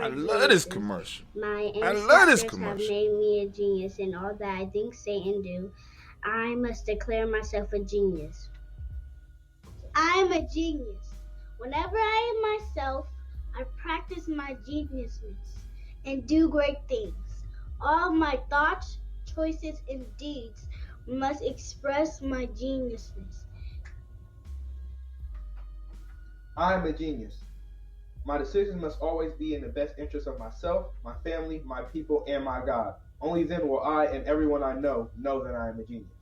my love this genius. commercial. My I love this ancestors have commercial. made me a genius in all that I think, say, and do. I must declare myself a genius. I'm a genius. Whenever I am myself, I practice my geniusness and do great things. All my thoughts, choices, and deeds must express my geniusness. I'm a genius. My decisions must always be in the best interest of myself, my family, my people, and my God. Only then will I and everyone I know that I am a genius.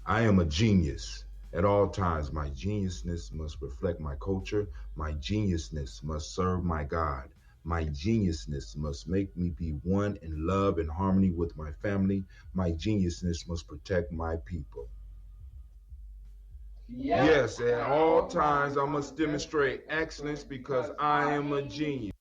I am a genius. At all times, my geniusness must reflect my culture. My geniusness must serve my God. My geniusness must make me be one in love and harmony with my family. My geniusness must protect my people. Yes, at all times I must demonstrate excellence because I am a genius.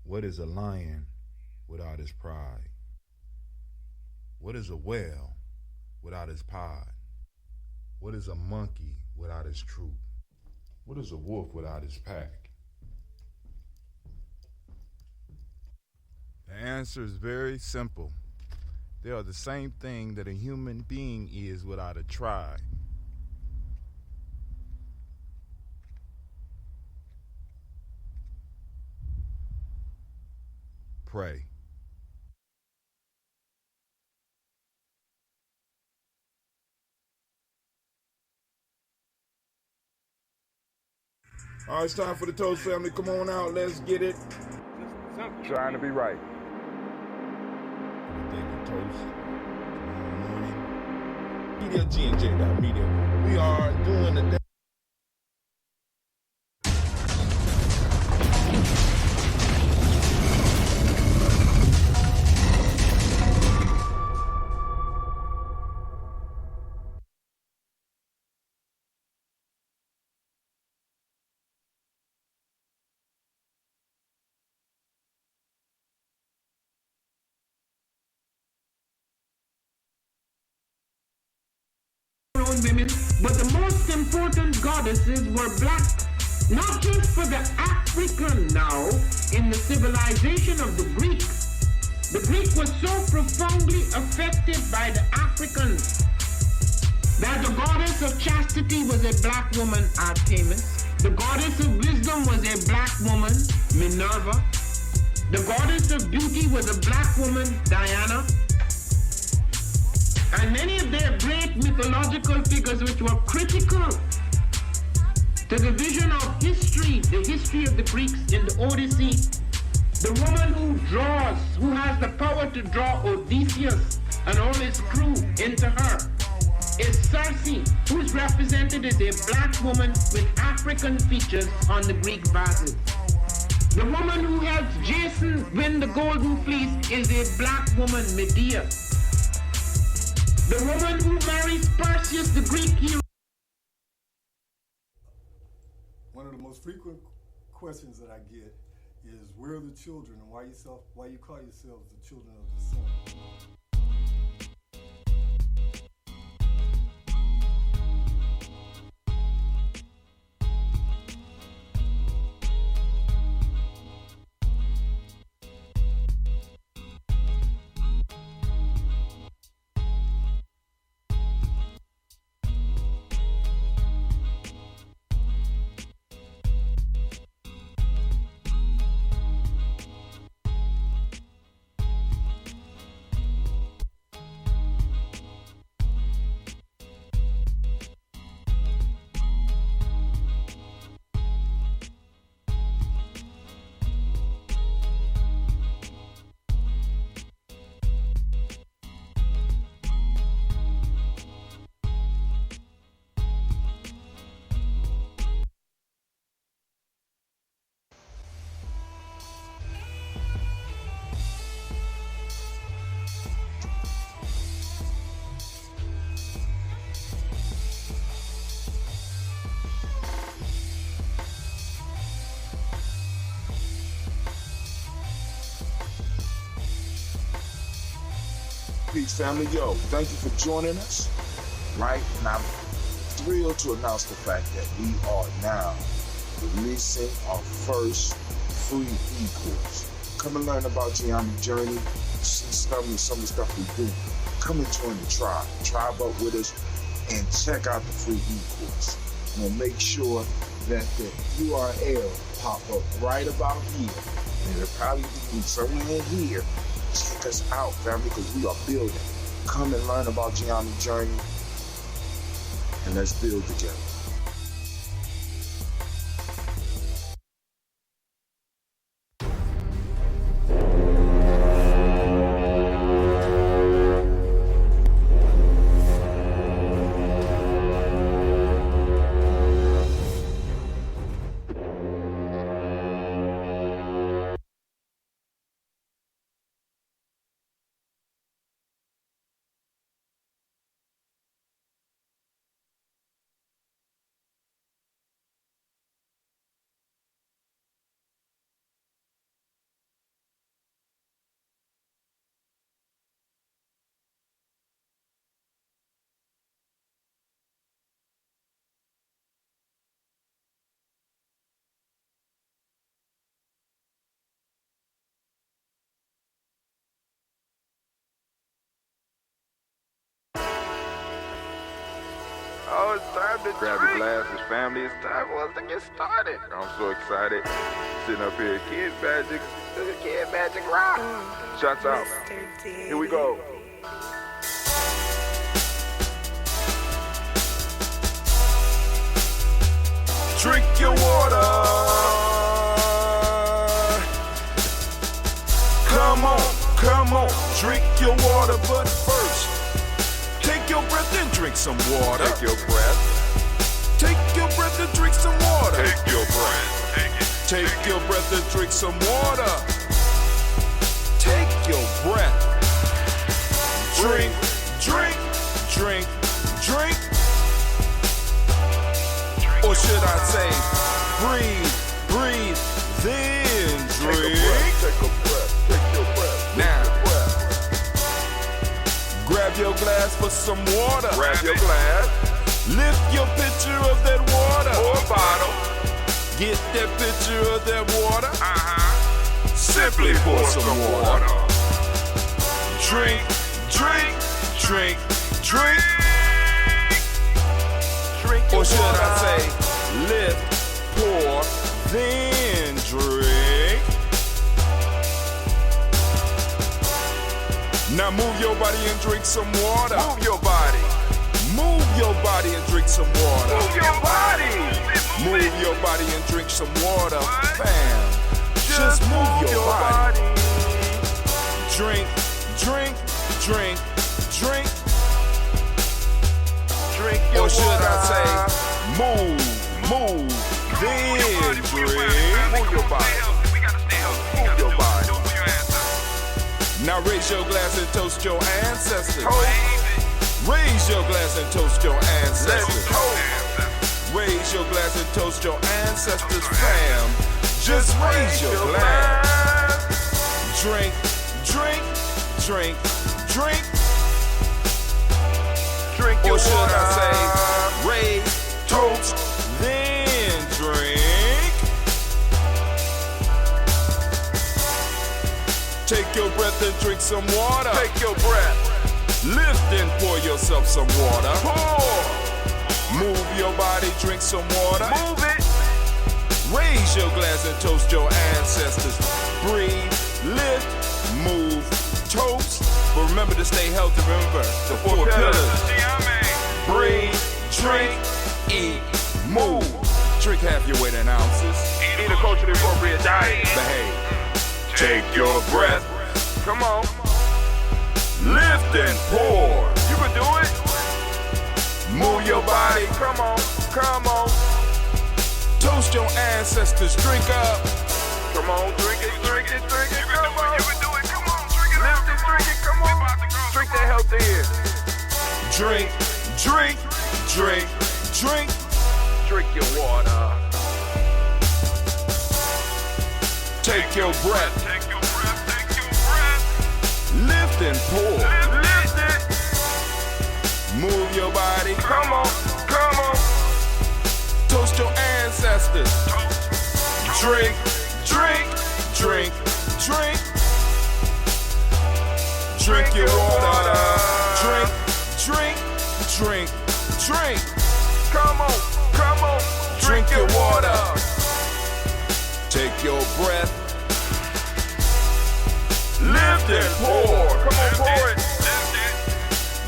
What is a lion without his pride? What is a whale without his pod? What is a monkey without his troop? What is a wolf without his pack? The answer is very simple. They are the same thing that a human being is without a tribe. Pray. All right, it's time for the Toast family. Come on out. Let's get it. Trying to be right. Thank you, Toast. Tomorrow morning. Media, G&J.media. We are doing the day. Women, but the most important goddesses were black, not just for the African now in the civilization of the Greek. The Greek was so profoundly affected by the Africans that the goddess of chastity was a black woman, Artemis. The goddess of wisdom was a black woman, Minerva. The goddess of beauty was a black woman, Diana. And many of their great mythological figures which were critical to the vision of history, the history of the Greeks in the Odyssey, the woman who has the power to draw Odysseus and all his crew into her, is Circe, who is represented as a black woman with African features on the Greek vases. The woman who helps Jason win the Golden Fleece is a black woman, Medea. The woman who marries Perseus, the Greek hero. One of the most frequent questions that I get is, where are the children, and why you call yourselves the children of the sun? Peace, family. Yo, thank you for joining us. Right? And I'm thrilled to announce the fact that we are now releasing our first free e-course. Come and learn about Gye-Nyame journey, see some of the stuff we do. Come and join the tribe. Tribeup with us and check out the free e-course. And we'll make sure that the URL pop up right about here. And it'll probably be somewhere in here. Check us out, family, because we are building. Come and learn about Gye-Nyame journey, and let's build together. Oh, it's time to grab your glasses, family. It's time for us to get started. I'm so excited. Sitting up here, Kid Magic. This is Kid Magic Rock. Shots out. Here we go. Drink your water. Come on, drink your water, but first, take your breath and drink some water. Take your breath. Take your breath and drink some water. Take your breath. Take your breath and drink some water. Take your breath. Drink, drink, drink, drink. Or should I say, breathe, breathe, then drink. Take a breath. Take your breath. Now, grab your glass for some water. Grab your glass. Lift your pitcher of that water. Or bottle. Get that pitcher of that water. Simply pour some water. Drink, drink, drink, drink. Or should I say, lift, pour, then drink. Now move your body and drink some water. Move your body. Move your body and drink some water. Move your body. Move your body and drink some water, fam. Just move your body. Drink, drink, drink, drink. Drink your water. Or should I say, move, then drink. Move your body. Move your body. Now raise your glass and toast your ancestors. Raise your glass and toast your ancestors. Raise your glass and toast your ancestors, fam. Just raise your glass. Drink, drink, drink, drink. Drink your water. Or should I say, raise, toast, then drink. Take your breath and drink some water. Take your breath. Lift and pour yourself some water. Pour. Move your body, drink some water. Move it. Raise your glass and toast your ancestors. Breathe, lift, move, toast. But remember to stay healthy. Remember the 4 pillars. Breathe, drink, eat, move. Drink half your weight in ounces. Eat a culturally appropriate diet. Behave. Take your breath. Come on. Lift and pour. You can do it. Move your body. Come on. Come on. Toast your ancestors. Drink up. Come on. Drink it. Drink it. Drink it. Come on. You can do it. Come on. Drink it. Lift it. Drink it. Come on. Drink that health in. Drink. Drink. Drink. Drink. Drink your water. Take your breath. Take your breath. Take your breath. Lift and pour. Lift it. Move your body. Come on. Come on. Toast your ancestors. Drink. Drink. Drink. Drink. Drink your water. Drink. Drink. Drink. Drink. Come on. Come on. Drink your water. Take your breath. Lift and pour. Come on, pour it.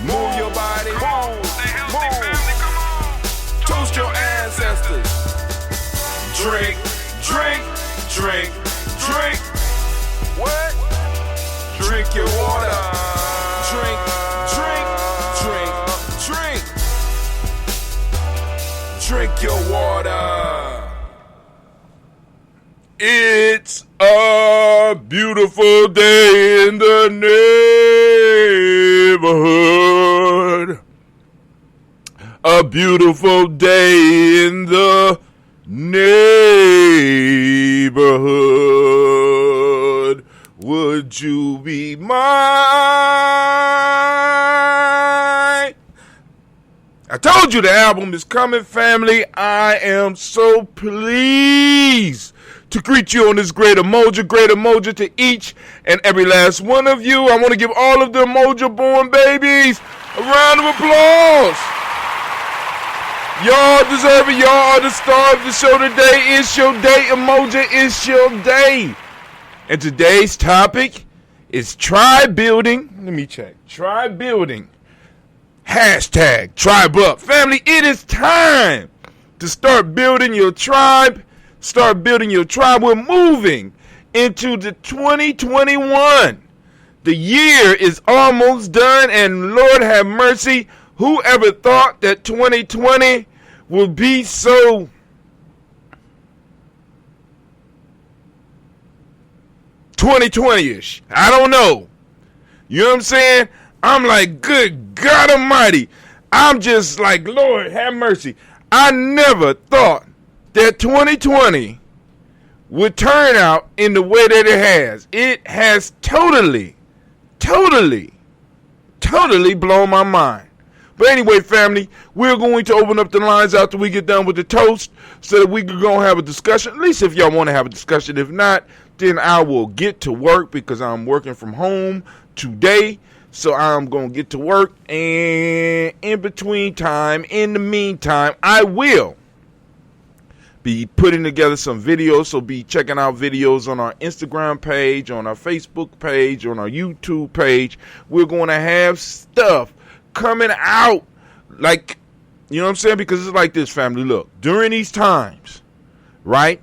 Move your body. Move. Toast your ancestors. Drink. Drink. Drink. Drink. What? Drink your water. Drink. Drink. Drink. Drink. Drink your water. It's a beautiful day in the neighborhood. A beautiful day in the neighborhood. Would you be mine? I told you the album is coming, family. I am so pleased to greet you on this great Umoja to each and every last one of you. I want to give all of the Umoja born babies a round of applause. Y'all deserve it. Y'all are the star of the show today. It's your day, Umoja. It's your day. And today's topic is tribe building. Let me check. Tribe building. Hashtag Tribeup. Family, it is time to start building your tribe. Start building your tribe. We're moving into the 2021. The year is almost done, and Lord have mercy, whoever thought that 2020 would be so 2020-ish. I don't know. You know what I'm saying? I'm like, good God Almighty. I'm just like, Lord have mercy. I never thought that 2020 would turn out in the way that it has. It has totally blown my mind. But anyway, family, we're going to open up the lines after we get done with the toast so that we can go and have a discussion. At least if y'all want to have a discussion. If not, then I will get to work because I'm working from home today. So I'm going to get to work, and in the meantime, I will be putting together some videos. So be checking out videos on our Instagram page, on our Facebook page, on our YouTube page. We're going to have stuff coming out like You know what I'm saying? Because it's like this, family. Look, during these times, right,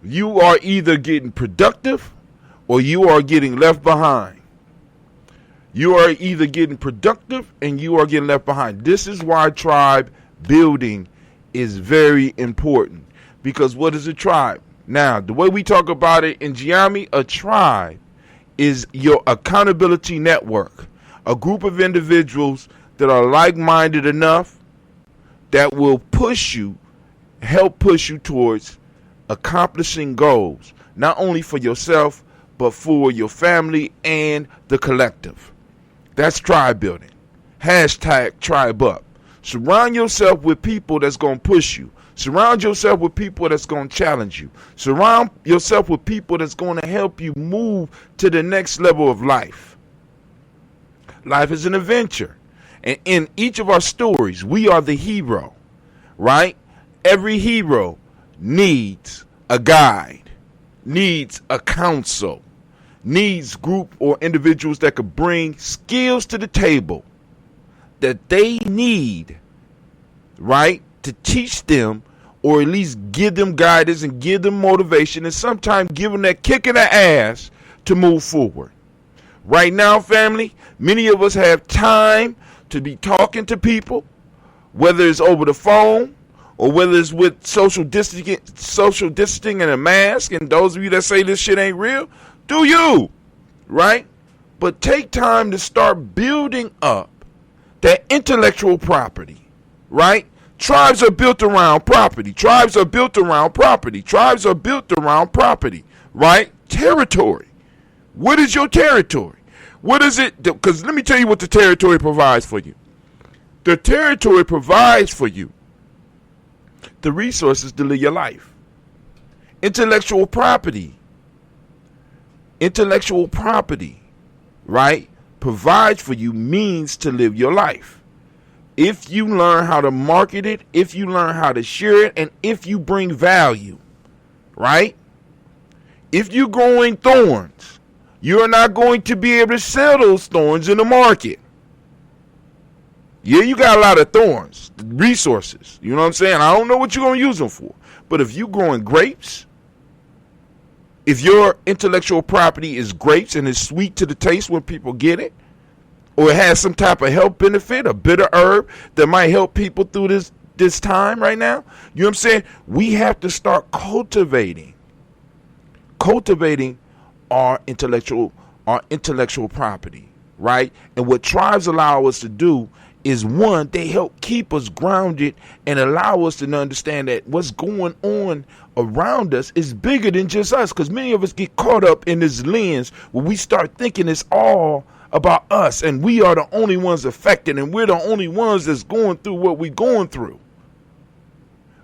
you are either getting productive or you are getting left behind. You are either getting productive and you are getting left behind. This is why tribe building is very important. Because what is a tribe? Now, the way we talk about it in Gye-Nyame, a tribe is your accountability network. A group of individuals that are like-minded enough that will push you, help push you towards accomplishing goals, not only for yourself, but for your family and the collective. That's tribe building. Hashtag Tribeup. Surround yourself with people that's going to push you. Surround yourself with people that's going to challenge you. Surround yourself with people that's going to help you move to the next level of life. Life is an adventure. And in each of our stories, we are the hero, right? Every hero needs a guide, needs a counsel, needs group or individuals that could bring skills to the table that they need, right, to teach them or at least give them guidance and give them motivation and sometimes give them that kick in the ass to move forward. Right now, family, many of us have time to be talking to people, whether it's over the phone or whether it's with social distancing and a mask. And those of you that say this shit ain't real, do you, right? But take time to start building up that intellectual property, right? Tribes are built around property. Tribes are built around property. Tribes are built around property, right? Territory. What is your territory? What is it? Because let me tell you what the territory provides for you. The territory provides for you the resources to live your life. Intellectual property, right, provides for you means to live your life. If you learn how to market it, if you learn how to share it, and if you bring value, right? If you're growing thorns, you're not going to be able to sell those thorns in the market. Yeah, you got a lot of thorns, resources. You know what I'm saying? I don't know what you're going to use them for. But if you're growing grapes, if your intellectual property is grapes and it's sweet to the taste when people get it, or it has some type of health benefit, a bitter herb that might help people through this time right now, you know what I'm saying? We have to start cultivating our intellectual property, right? And what tribes allow us to do is, one, they help keep us grounded and allow us to understand that what's going on around us is bigger than just us, because many of us get caught up in this lens where we start thinking it's all about us and we are the only ones affected and we're the only ones that's going through what we're going through.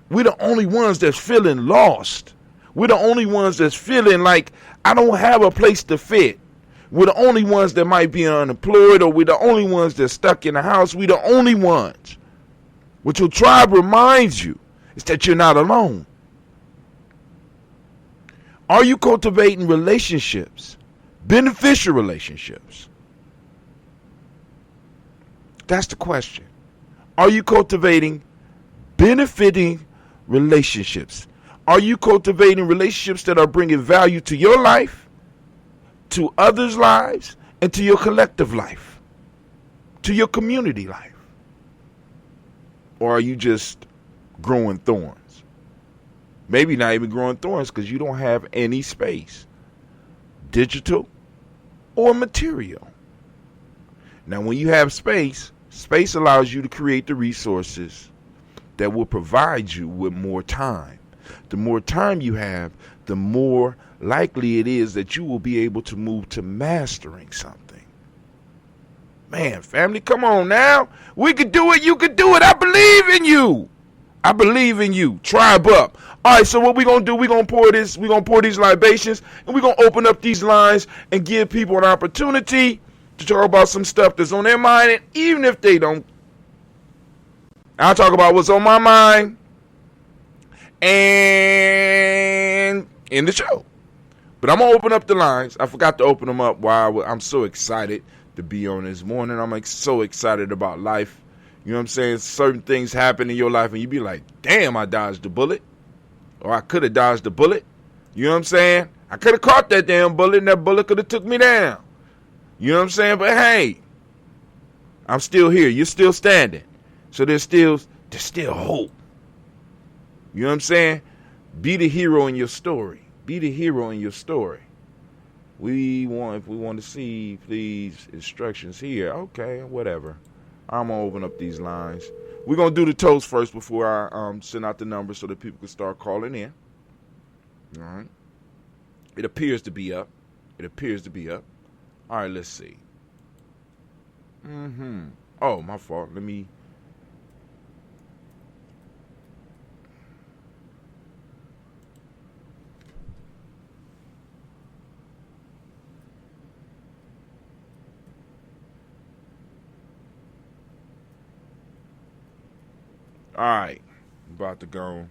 We're the only ones that's feeling lost. We're the only ones that's feeling like I don't have a place to fit. We're the only ones that might be unemployed, or we're the only ones that's stuck in the house. We're the only ones. What your tribe reminds you is that you're not alone. Are you cultivating relationships, beneficial relationships? That's the question. Are you cultivating benefiting relationships? Are you cultivating relationships that are bringing value to your life, to others' lives, and to your collective life, to your community life? Or are you just growing thorns? Maybe not even growing thorns because you don't have any space, digital or material. Now, when you have space allows you to create the resources that will provide you with more time. The more time you have, the more likely it is that you will be able to move to mastering something. Man, family, come on now. We could do it. You could do it. I believe in you. I believe in you. Tribeup. All right, so what we're going to do, we're going to pour these libations, and we're going to open up these lines and give people an opportunity to talk about some stuff that's on their mind. And even if they don't, I'll talk about what's on my mind and in the show. But I'm going to open up the lines. I forgot to open them up while I'm so excited to be on this morning. I'm so excited about life. You You know what I'm saying? Certain things happen in your life and you be like, damn, I dodged the bullet. Or I could have dodged the bullet. You know what I'm saying? I could have caught that damn bullet and that bullet could have took me down. You know what I'm saying? But hey, I'm still here. You're still standing. So there's still hope. You know what I'm saying? Be the hero in your story. Be the hero in your story. If we want to see, please, instructions here. Okay, whatever. I'm going to open up these lines. We're going to do the toast first before I send out the numbers so that people can start calling in. All right. It appears to be up. All right, let's see. Oh, my fault. Let me... All right, about to go.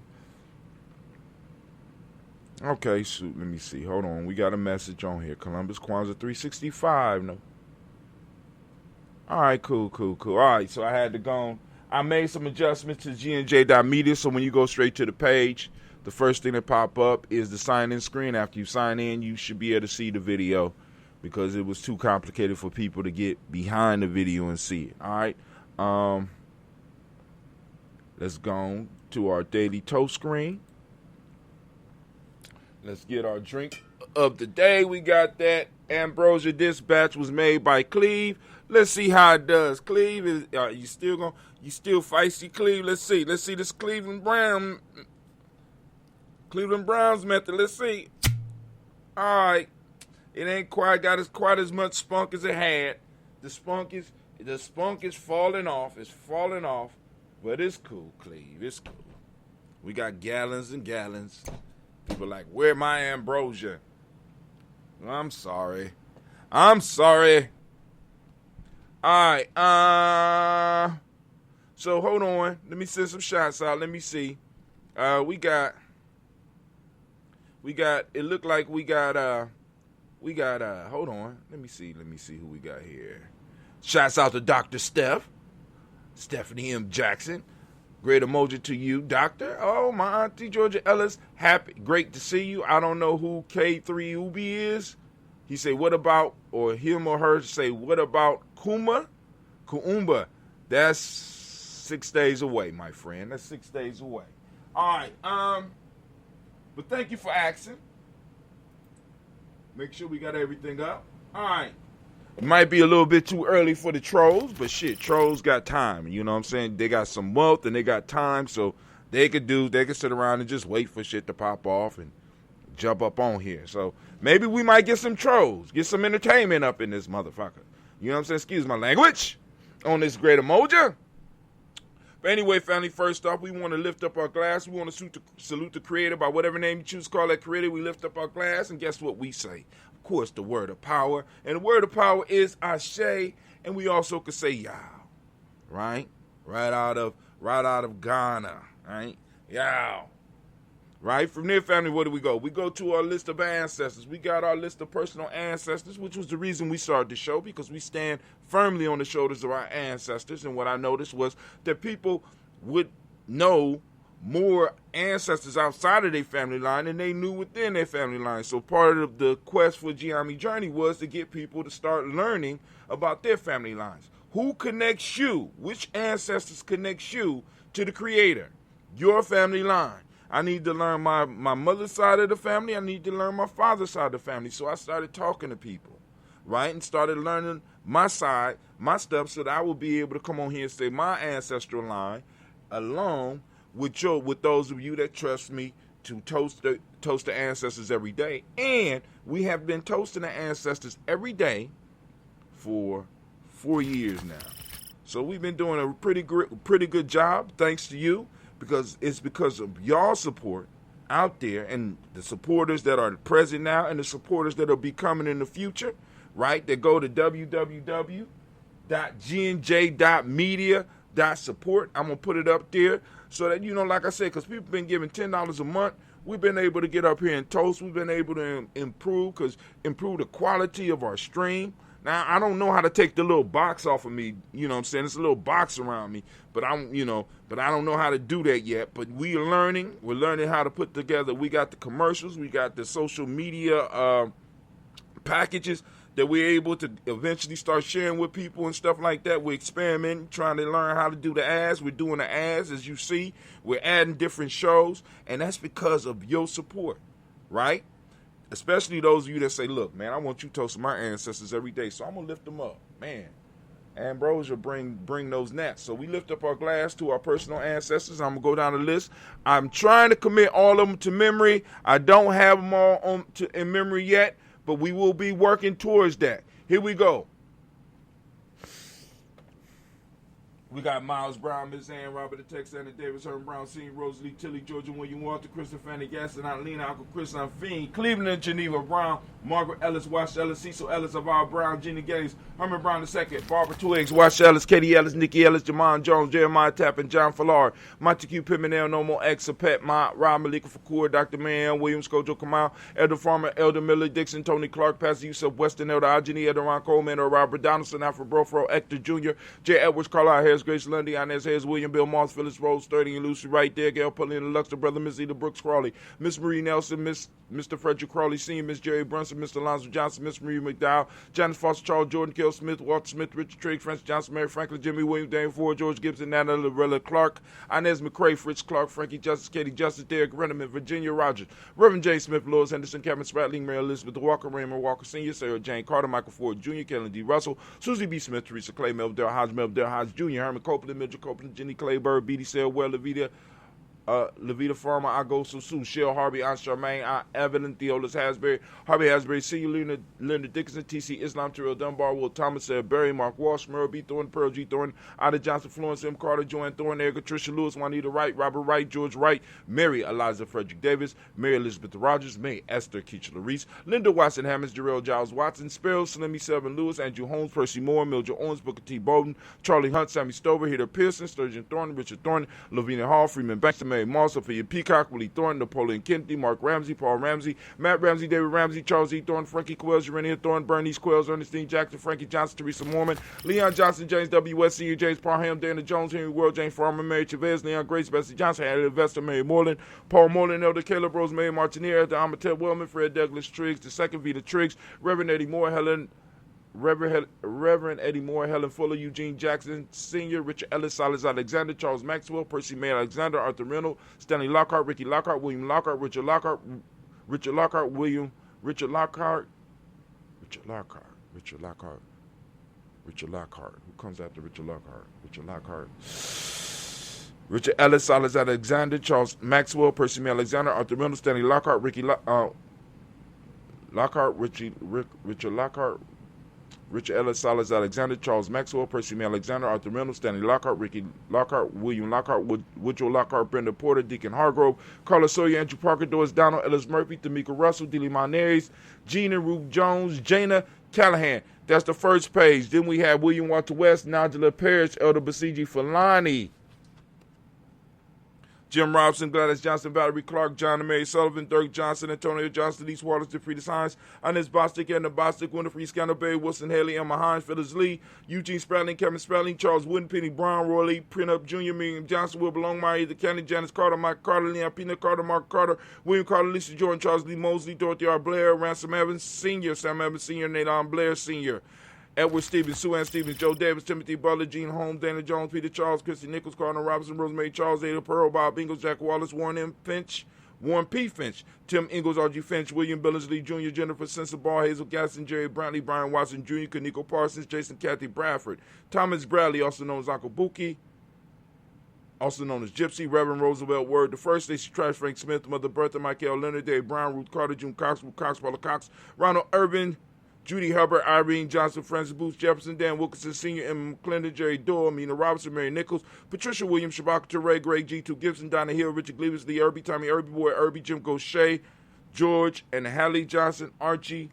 Okay, so let me see. Hold on, we got a message on here. Columbus Kwanzaa 365. No. All right, cool. All right, so I had to go. I made some adjustments to GNJ.media, so when you go straight to the page, the first thing that pop up is the sign-in screen. After you sign in, you should be able to see the video because it was too complicated for people to get behind the video and see it. All right. Let's go to our daily toast screen. Let's get our drink of the day. We got that Ambrosia Dispatch was made by Cleve. Let's see how it does. Cleve, you still feisty, Cleve? Let's see this Cleveland Browns method. Let's see. All right, it ain't quite as much spunk as it had. The spunk is falling off. It's falling off. But it's cool, Cleve. It's cool. We got gallons and gallons. People like, where my ambrosia? I'm sorry. All right. So hold on. Let me send some shots out. Let me see. We got. It looked like we got. Hold on. Let me see who we got here. Shots out to Dr. Stephanie M. Jackson. Great emoji to you, Doctor. Oh, my Auntie Georgia Ellis. Great to see you. I don't know who K3 Ubi is. He say, what about, or him or her say, what about Kuumba? That's 6 days away, my friend. That's 6 days away. All right. But thank you for asking. Make sure we got everything up. All right. It might be a little bit too early for the trolls, but shit, trolls got time. You know what I'm saying? They got some wealth and they got time, so they could sit around and just wait for shit to pop off and jump up on here. So maybe we might get some trolls, get some entertainment up in this motherfucker. You know what I'm saying? Excuse my language on this great Umoja. But anyway, family, first off, we want to lift up our glass. We want to salute the creator by whatever name you choose to call that creator. We lift up our glass, and guess what we say? Of course, the word of power. And the word of power is Ashe, and we also could say Yao, right? Right out of Ghana, right? Yao. Right? From there, family, where do we go? We go to our list of ancestors. We got our list of personal ancestors, which was the reason we started the show, because we stand firmly on the shoulders of our ancestors. And what I noticed was that people would know more ancestors outside of their family line than they knew within their family line. So part of the quest for Gye-Nyame journey was to get people to start learning about their family lines. Who connects you? Which ancestors connects you to the creator? Your family line. I need to learn my mother's side of the family. I need to learn my father's side of the family. So I started talking to people, right? And started learning my side, my stuff, so that I will be able to come on here and say my ancestral line along with those of you that trust me to toast the ancestors every day. And we have been toasting the ancestors every day for 4 years now. So we've been doing a pretty good job, thanks to you. Because it's because of y'all support out there and the supporters that are present now and the supporters that will be coming in the future, right? They go to www.gnj.media.support. I'm going to put it up there so that, like I said, because people have been giving $10 a month. We've been able to get up here and toast. We've been able to improve the quality of our stream. Now, I don't know how to take the little box off of me, you know what I'm saying? It's a little box around me, but I don't know how to do that yet. But we're learning how to put together. We got the commercials, we got the social media packages that we're able to eventually start sharing with people and stuff like that. We're experimenting, trying to learn how to do the ads. We're doing the ads, as you see. We're adding different shows, and that's because of your support, right? Especially those of you that say, look, man, I want you toasting my ancestors every day, so I'm going to lift them up. Man, Ambrosia bring those gnats. So we lift up our glass to our personal ancestors. I'm going to go down the list. I'm trying to commit all of them to memory. I don't have them all in memory yet, but we will be working towards that. Here we go. We got Miles Brown, Miss Ann, Robert the Texan, Davis, Herman Brown, Senior, Rosalie, Tilly, Georgia, William Walter, Christopher, Fanny, Gaston, Lena, Uncle Chris, Fiend, Cleveland and Geneva Brown, Margaret Ellis, Wash Ellis, Cecil Ellis, Avar Brown, Jenny Geddes, Herman Brown II, Barbara Twiggs, Wash Ellis, Katie Ellis, Nikki Ellis, Jamon Jones, Jeremiah Tappan, John Fallard, Montague Pimenel, Nomo X, Pet Mott, Rob Malika Fakur, Dr. Man, Williams, Kojo Kamal, Elder Farmer, Elder Miller, Dixon, Tony Clark, Pastor Yusuf, Weston, Elder Ajani, Elder Ron Coleman, Elder Robert Donaldson, Alfred Brofro, Hector Jr., J. Edwards, Carlisle Harris, Grace Lundy, Inez Hayes, William Bill Moss, Phyllis Rose, 30 and Lucy right there, Gail Pulley, Luxor, Brother Miss Eda Brooks Crawley, Miss Marie Nelson, Mr. Frederick Crawley Sr., Miss Jerry Brunson, Mr. Alonzo Johnson, Miss Marie McDowell, Janice Foster, Charles Jordan, Kel Smith, Walter Smith, Richard Trigg, Francis Johnson, Mary Franklin, Jimmy Williams, Dane Ford, George Gibson, Nana Lorella Clark, Inez McCrae, Fritz Clark, Frankie Justice, Katie Justice, Derek Renneman, Virginia Rogers, Reverend J. Smith, Lewis Henderson, Kevin Spratling, Mary Elizabeth Walker, Raymond Walker Sr., Sarah Jane Carter, Michael Ford Jr., Kellen D. Russell, Susie B. Smith, Teresa Clay, Melville Hodge Jr., Herman Copeland, Mitchell Copeland, Jenny Clayburg, B.D. Selwell, Levita Farmer, I go so soon. Shell Harvey, Aunt Charmaine, Evelyn, Theolis Hasbury, Harvey Hasbury, Senior, Linda Dickinson, T.C. Islam, Terrell Dunbar, Will Thomas, Barry, Mark Walsh, Merle B. Thornton, Pearl G. Thornton, Ida Johnson, Florence M. Carter, Joanne Thornton, Erica, Tricia Lewis, Juanita Wright, Robert Wright, George Wright, Mary Eliza Frederick Davis, Mary Elizabeth Rogers, May Esther Keach Larice, Linda Watson Hammonds, Jarrell Giles Watson, Sparrow, Slimmy Seven Lewis, Andrew Holmes, Percy Moore, Mildred Owens, Booker T. Bowden, Charlie Hunt, Sammy Stover, Heather Pearson, Sturgeon Thornton, Richard Thornton, Lavina Hall, Freeman Baxter, Mary Moss, Sophia Peacock, Willie Thornton, Napoleon Kennedy, Mark Ramsey, Paul Ramsey, Matt Ramsey, David Ramsey, Charles E. Thornton, Frankie Quells, Urania Thornton, Bernice Quells, Ernestine Jackson, Frankie Johnson, Teresa Mormon, Leon Johnson, James W. West, Senior, James Parham, Dana Jones, Henry World, James Farmer, Mary Chavez, Leon Grace, Bessie Johnson, Harry Investor, Mary Moreland, Paul Moreland, Elder Caleb Rose, Mary Martinier, Elder Amatel Wellman, Fred Douglas Triggs, the second Vita Triggs, Reverend Eddie Moore, Reverend Eddie Moore, Helen Fuller, Eugene Jackson Sr., Richard Ellis, Silas Alexander, Charles Maxwell, Percy May Alexander, Arthur Reynolds, Stanley Lockhart, Ricky Lockhart, William Lockhart, Richard Lockhart, Richard Lockhart, William, Richard Lockhart, Richard Lockhart, Richard Lockhart, Richard Lockhart. Who comes after Richard Lockhart? Richard Lockhart. Richard Ellis, Silas Alexander, Charles Maxwell, Percy May Alexander, Arthur Reynolds, Stanley Lockhart, Ricky Lockhart, Richard Lockhart, Richard Ellis, Silas Alexander, Charles Maxwell, Percy May Alexander, Arthur Reynolds, Stanley Lockhart, Ricky Lockhart, William Lockhart, Woodrow Lockhart, Brenda Porter, Deacon Hargrove, Carla Sawyer, Andrew Parker, Doris Donald, Ellis Murphy, Tamika Russell, Dilly Monares, Gina Ruth Jones, Jana Callahan. That's the first page. Then we have William Walter West, Nigella Parrish, Elder Basiji Falani, Jim Robson, Gladys Johnson, Valerie Clark, John and Mary Sullivan, Dirk Johnson, Antonio Johnson, East Waters, DeFrida Hines, Inez Bostic, Edna Bostic, Winifred Scandalberry, Wilson Haley, Emma Hines, Phyllis Lee, Eugene Spradling, Kevin Spradling, Charles Wooden, Penny Brown, Roy Lee, Prenup Jr., Miriam Johnson, Will Belongmeyer, Either County, Janice Carter, Mike Carter, Leon Pina Carter, Mark Carter, William Carter, Lisa Jordan, Charles Lee Mosley, Dorothy R. Blair, Ransom Evans Sr., Sam Evans Sr., Nathan Blair Sr., Edward Stevens, Sue Ann Stevens, Joe Davis, Timothy Butler, Gene Holmes, Dana Jones, Peter Charles, Christy Nichols, Cardinal Robinson, Rosemary Charles, Ada Pearl, Bob Ingalls, Jack Wallace, Warren P. Finch, Tim Ingalls, R.G. Finch, William Billingsley Jr., Jennifer Sensabaugh, Hazel Gaston, Jerry Brantley, Brian Watson Jr., Kaniko Parsons, Jason Kathy Bradford, Thomas Bradley, also known as Uncle Buki, also known as Gypsy, Reverend Roosevelt Word the First, Stacey Trash, Frank Smith, Mother Bertha, Michael Leonard, Dave Brown, Ruth Carter, June Cox, Ruth Cox, Paula Cox, Ronald Irvin, Judy Hubbard, Irene Johnson, Francis Booth, Jefferson, Dan Wilkinson Sr., Emma McClendon, Jerry Doyle, Mina Robinson, Mary Nichols, Patricia Williams, Shabaka Teray, Greg G2 Gibson, Donna Hill, Richard Gleavis, Lee Irby, Tommy Irby Boy, Irby, Jim Gaucher, George and Hallie Johnson, Archie,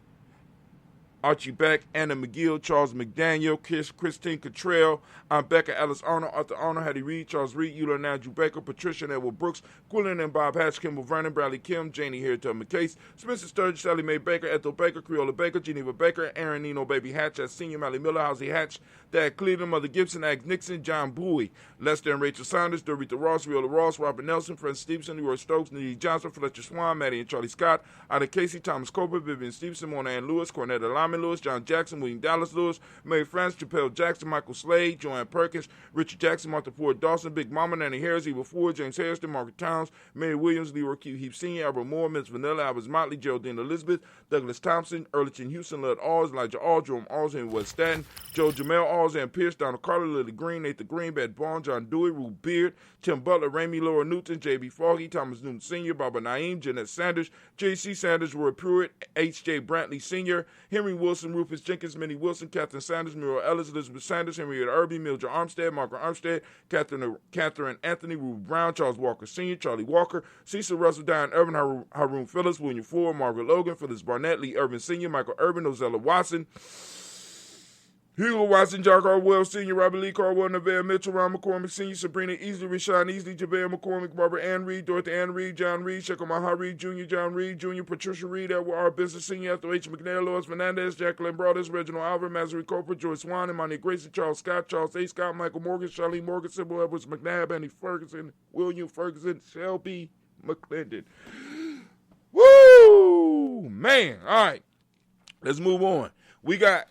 Archie Beck, Anna McGill, Charles McDaniel, Christine Cottrell, Becca Ellis Arnold, Arthur Arnold, Hattie Reed, Charles Reed, Eula and Andrew Baker, Patricia and Edward Brooks, Quillen and Bob Hatch, Kimball Vernon, Bradley Kim, Janie Harriet McCase, Spencer Sturge, Sally Mae Baker, Ethel Baker, Creola Baker, Geneva Baker, Aaron Nino Baby Hatch, as Senior, Mally Miller, Housie Hatch, Dad Cleveland, Mother Gibson, Ag Nixon, John Bowie, Lester and Rachel Saunders, Dorita Ross, Riola Ross, Robert Nelson, Fred Stevenson, Leroy Stokes, Needy Johnson, Fletcher Swan, Maddie and Charlie Scott, Ida Casey, Thomas Cooper, Vivian Stevenson, Mona Ann Lewis, Cornetta Lyman Lewis, John Jackson, William Dallas Lewis, Mary France, Chappelle Jackson, Michael Slade, Joanne Perkins, Richard Jackson, Martha Ford Dawson, Big Mama, Nanny Harris, Eva Ford, James Harrison, Margaret Towns, Mary Williams, Leroy Q. Heap Sr., Albert Moore, Miss Vanilla, Albert Motley, Geraldine Elizabeth, Douglas Thompson, Earlington Houston, Lud Alls, Elijah All, Jerome Alls, Henry West Staten, Joe Jamel Alls, and Pierce, Donald Carter, Lily Green, Nathan Green, Bad Bond, John Dewey, Rube Beard, Tim Butler, Ramey, Laura Newton, J.B. Foggy, Thomas Newton Sr., Barbara Naeem, Jeanette Sanders, J.C. Sanders, Roy Pruitt, H.J. Brantley Sr., Henry Wilson, Rufus Jenkins, Minnie Wilson, Catherine Sanders, Muriel Ellis, Elizabeth Sanders, Henrietta Irby, Mildred Armstead, Margaret Armstead, Catherine Anthony, Rube Brown, Charles Walker Sr., Charlie Walker, Cecil Russell, Diane Irvin, Haroon Phillips, William Ford, Margaret Logan, Phyllis Barnett, Lee Irvin Sr., Michael Irvin, Ozella Watson, Hugo Watson, Jock Caldwell Sr., Robert Lee Caldwell, Neville Mitchell, Ron McCormick Sr., Sabrina Easley, Rashawn Easley, JaVale McCormick, Barbara Ann Reed, Dorothy Ann Reed, John Reed, Shekel Maha Reed Jr., John Reed Jr., Patricia Reed, Edward R. Business Sr., Ethel H. McNair, Lois Fernandez, Jacqueline Broadus, Reginald Alver, Mazary Cooper, Joyce Swan, Imani Gracie, Charles Scott, Charles A. Scott, Michael Morgan, Charlene Morgan, Sybil Edwards McNabb, Annie Ferguson, William Ferguson, Shelby McClendon. Woo! Man, all right. Let's move on. We got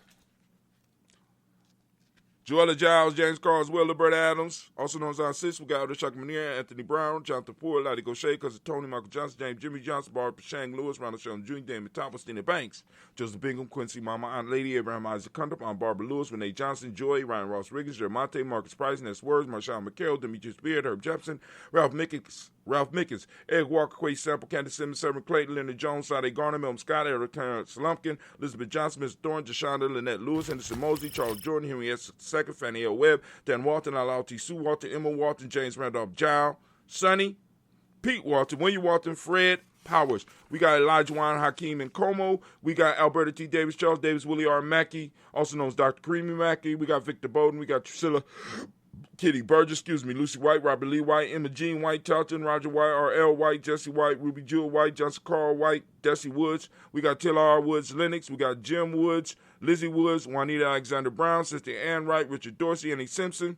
Joella Giles, James Carswell, Roberta Adams, also known as our sis. We got Elder Chuck Manier, Anthony Brown, Jonathan Ford, Lottie Gaucher, Cousin Tony, Michael Johnson, James Jimmy Johnson, Barbara Shang Lewis, Ronald Sheldon Jr., Damon Thomas, Tina Banks, Joseph Bingham, Quincy Mama, Aunt Lady, Abraham Isaac Cundiff, Aunt Barbara Lewis, Renee Johnson, Joy, Ryan Ross Riggins, Jermonte, Marcus Price, Ness Words, Marshawn McCarroll, Demetrius Beard, Herb Jepson, Ralph Mickens, Ed Walker, Quay Sample, Candace Simmons, Severn Clayton, Leonard Jones, Sade Garner, Melvin Scott, Eric Terrence Lumpkin, Elizabeth Johnson, Ms. Thorne, Jashonda, Lynette Lewis, Henderson Mosley, Charles Jordan, Henry S. II, Fannie L. Webb, Dan Walton, Alalti Sue Walton, Emma Walton, James Randolph Giles, Sonny, Pete Walton, William Walton, Fred Powers. We got Elijah Juan, Hakeem, and Como. We got Alberta T. Davis, Charles Davis, Willie R. Mackey, also known as Dr. Creamy Mackey. We got Victor Bowden. We got Priscilla Kitty Burgess, Lucy White, Robert Lee White, Emma Jean White, Charlton, Roger White, R.L. White, Jesse White, Ruby Jewel White, Johnson Carl White, Desi Woods. We got Taylor R. Woods Lennox. We got Jim Woods, Lizzie Woods, Juanita Alexander Brown, Sister Ann Wright, Richard Dorsey, Annie Simpson,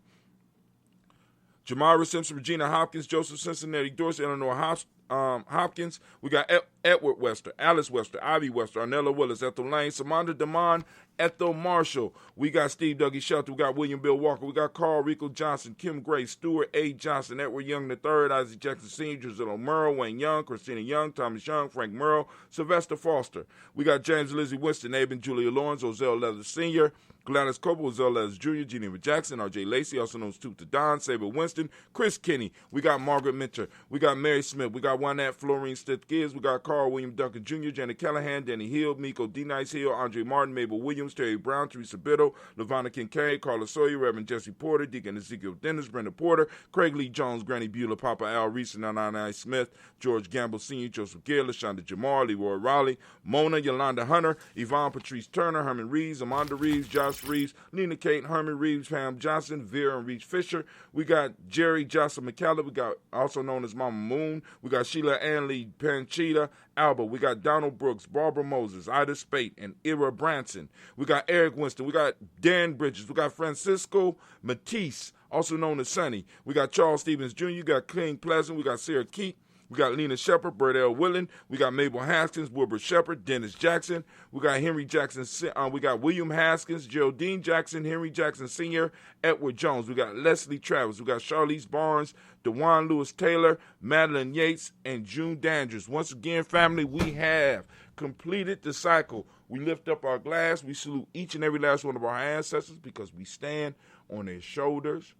Jamara Simpson, Regina Hopkins, Joseph Simpson, Eddie Dorsey, Eleanor Hopkins. We got Edward Wester, Alice Wester, Ivy Wester, Arnella Willis, Ethel Lane, Samantha Damon, Ethel Marshall. We got Steve Dougie Shelton. We got William Bill Walker. We got Carl Rico Johnson, Kim Gray, Stuart A. Johnson, Edward Young III, Isaac Jackson Sr., Drusilla Merle, Wayne Young, Christina Young, Thomas Young, Frank Merle, Sylvester Foster. We got James Lizzie Winston, Aben Julia Lawrence, Ozell Leathers Sr., Gladys Coble, Ozell Leathers Jr., Geneva Jackson, R.J. Lacey, also known as Toot the Don, Saber Winston, Chris Kinney. We got Margaret Minter. We got Mary Smith. We got Juanette Florine Stith Gibbs. We got Carl William Duncan Jr., Janet Callahan, Danny Hill, Miko D. Nice Hill, Andre Martin, Mabel Williams, Terry Brown, Teresa Biddle, Lavonna Kincaid, Carla Sawyer, Reverend Jesse Porter, Deacon Ezekiel Dennis, Brenda Porter, Craig Lee Jones, Granny Beulah, Papa Al Reese, Nana Smith, George Gamble Sr., Joseph Gill, LaShonda Jamar, Leroy Raleigh, Mona, Yolanda Hunter, Yvonne Patrice Turner, Herman Reeves, Amanda Reeves, Josh Reeves, Nina Kate, Herman Reeves, Pam Johnson, Vera and Reach Fisher. We got Jerry Jocelyn McCallum. We got also known as Mama Moon. We got Sheila Ann Lee Panchita, Alba. We got Donald Brooks, Barbara Moses, Ida Spate, and Ira Branson. We got Eric Winston. We got Dan Bridges. We got Francisco Matisse, also known as Sonny. We got Charles Stevens Jr. We got King Pleasant. We got Sarah Keat. We got Lena Shepard, Bert L. Willen. We got Mabel Haskins, Wilbur Shepard, Dennis Jackson. We got Henry Jackson. We got William Haskins, Geraldine Jackson, Henry Jackson Sr., Edward Jones. We got Leslie Travis. We got Charlize Barnes, DeJuan Lewis Taylor, Madeline Yates, and June Dandridge. Once again, family, we have completed the cycle. We lift up our glass. We salute each and every last one of our ancestors because we stand on their shoulders.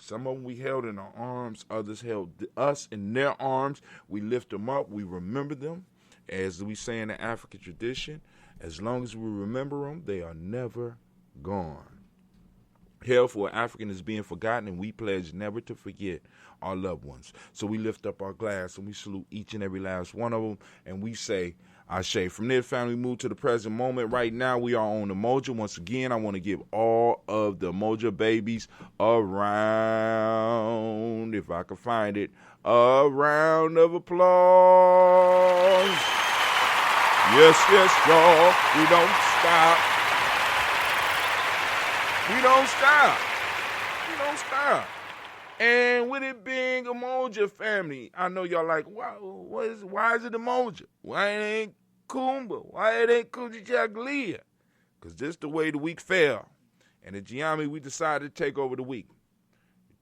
Some of them we held in our arms. Others held us in their arms. We lift them up. We remember them. As we say in the African tradition, as long as we remember them, they are never gone. Hell for an African is being forgotten, and we pledge never to forget our loved ones. So we lift up our glass, and we salute each and every last one of them, and we say, Ashe. From there, family, move to the present moment. Right now, we are on Umoja. Once again, I want to give all of the Umoja babies a round, if I can find it, a round of applause. Yes, yes, y'all. We don't stop. We don't stop. We don't stop. And with it being Umoja family, I know y'all like, why is it Umoja? Why it ain't Kumba? Why it ain't Kujichagulia? Because this the way the week fell. And at Gye-Nyame, we decided to take over the week.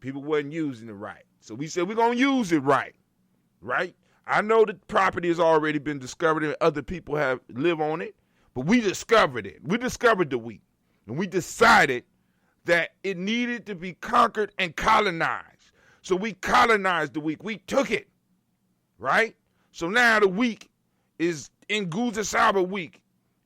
People wasn't using it right. So we said we're going to use it right. Right? I know the property has already been discovered and other people have live on it, but we discovered it. We discovered the week. And we decided that it needed to be conquered and colonized. So we colonized the week. We took it, right? So now the week is in Nguza Saba week.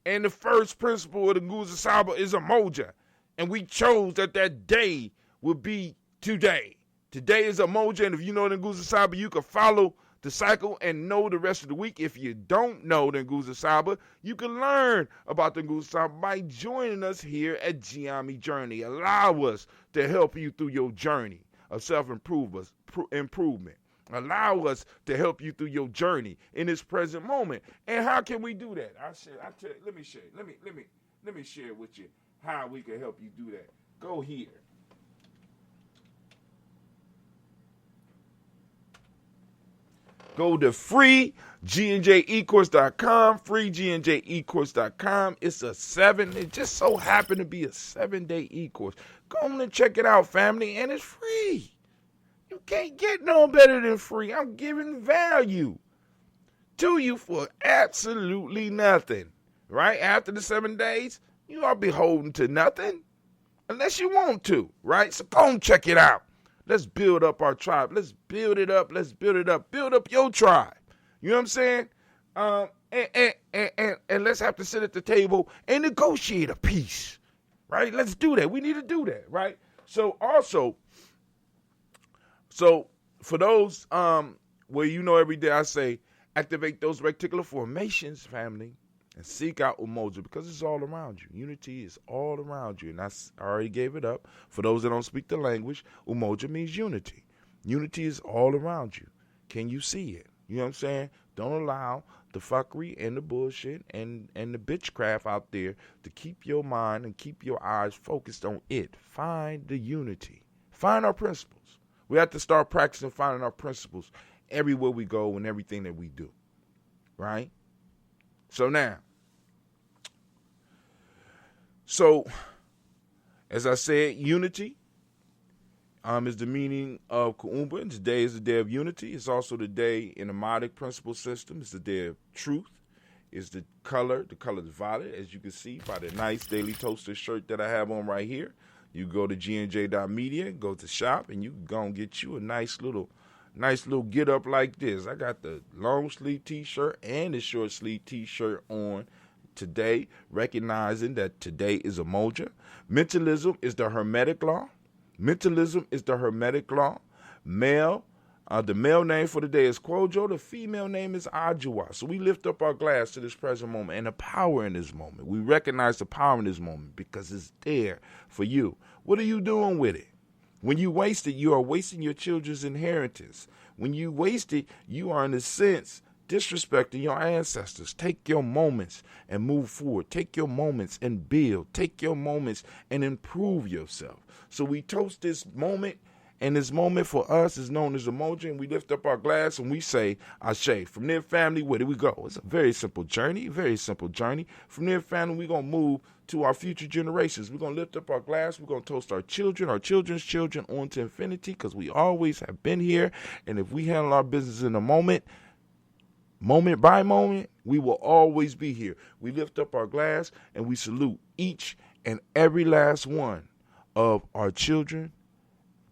And the first principle of the Nguza Saba is Umoja. And we chose that day would be today. Today is Umoja, and if you know the Nguza Saba, you can follow the cycle and know the rest of the week. If you don't know the Nguza Saba, you can learn about the Nguza Saba by joining us here at Gye-Nyame Journey. Allow us to help you through your journey of self-improvement. Allow us to help you through your journey in this present moment. And how can we do that? Let me share. Let me share with you how we can help you do that. Go here. Go to freegnjecourse.com, freegnjecourse.com. It just so happened to be a 7-day e-course. Go on and check it out, family, and it's free. You can't get no better than free. I'm giving value to you for absolutely nothing, right? After the 7 days, you are beholden to nothing unless you want to, right? So go and check it out. Let's build up our tribe. Let's build it up. Let's build it up. Build up your tribe. You know what I'm saying? And let's have to sit at the table and negotiate a peace, right? Let's do that. We need to do that, right? So for those where every day I say activate those reticular formations, family, and seek out Umoja because it's all around you. Unity is all around you. And I already gave it up. For those that don't speak the language, Umoja means unity. Unity is all around you. Can you see it? You know what I'm saying? Don't allow the fuckery and the bullshit and the bitchcraft out there to keep your mind and keep your eyes focused on it. Find the unity. Find our principles. We have to start practicing finding our principles everywhere we go and everything that we do. Right? So now, as I said, unity is the meaning of Kuumba. And today is the day of unity. It's also the day in the Modic principle system. It's the day of truth. It's the color is violet, as you can see by the nice Daily Toaster shirt that I have on right here. You go to gnj.media, go to shop, and you can go and get you a nice little get up like this. I got the long sleeve t-shirt and the short sleeve t-shirt on today, recognizing that today is Umoja. Mentalism is the Hermetic law. The male name for the day is Kwojo. The female name is Ajua. So we lift up our glass to this present moment and the power in this moment. We recognize the power in this moment because it's there for you. What are you doing with it? When you waste it, you are wasting your children's inheritance. When you waste it, you are, in a sense, disrespecting your ancestors. Take your moments and move forward. Take your moments and build. Take your moments and improve yourself. So we toast this moment, and this moment for us is known as Umoja, and we lift up our glass and we say, Ashe. From there, family, where do we go? It's a very simple journey, From there, family, we're going to move to our future generations. We're going to lift up our glass. We're going to toast our children, our children's children on to infinity because we always have been here. And if we handle our business in a moment by moment, we will always be here. We lift up our glass and we salute each and every last one of our children's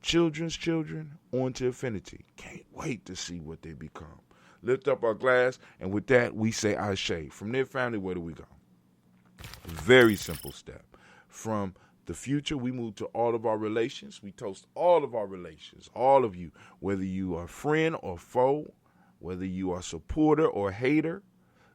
children on to infinity. Can't wait to see what they become. Lift up our glass, and with that, we say Ashe. From their family, where do we go? Very simple step. From the future, we move to all of our relations. We toast all of our relations, all of you, whether you are friend or foe, whether you are supporter or hater,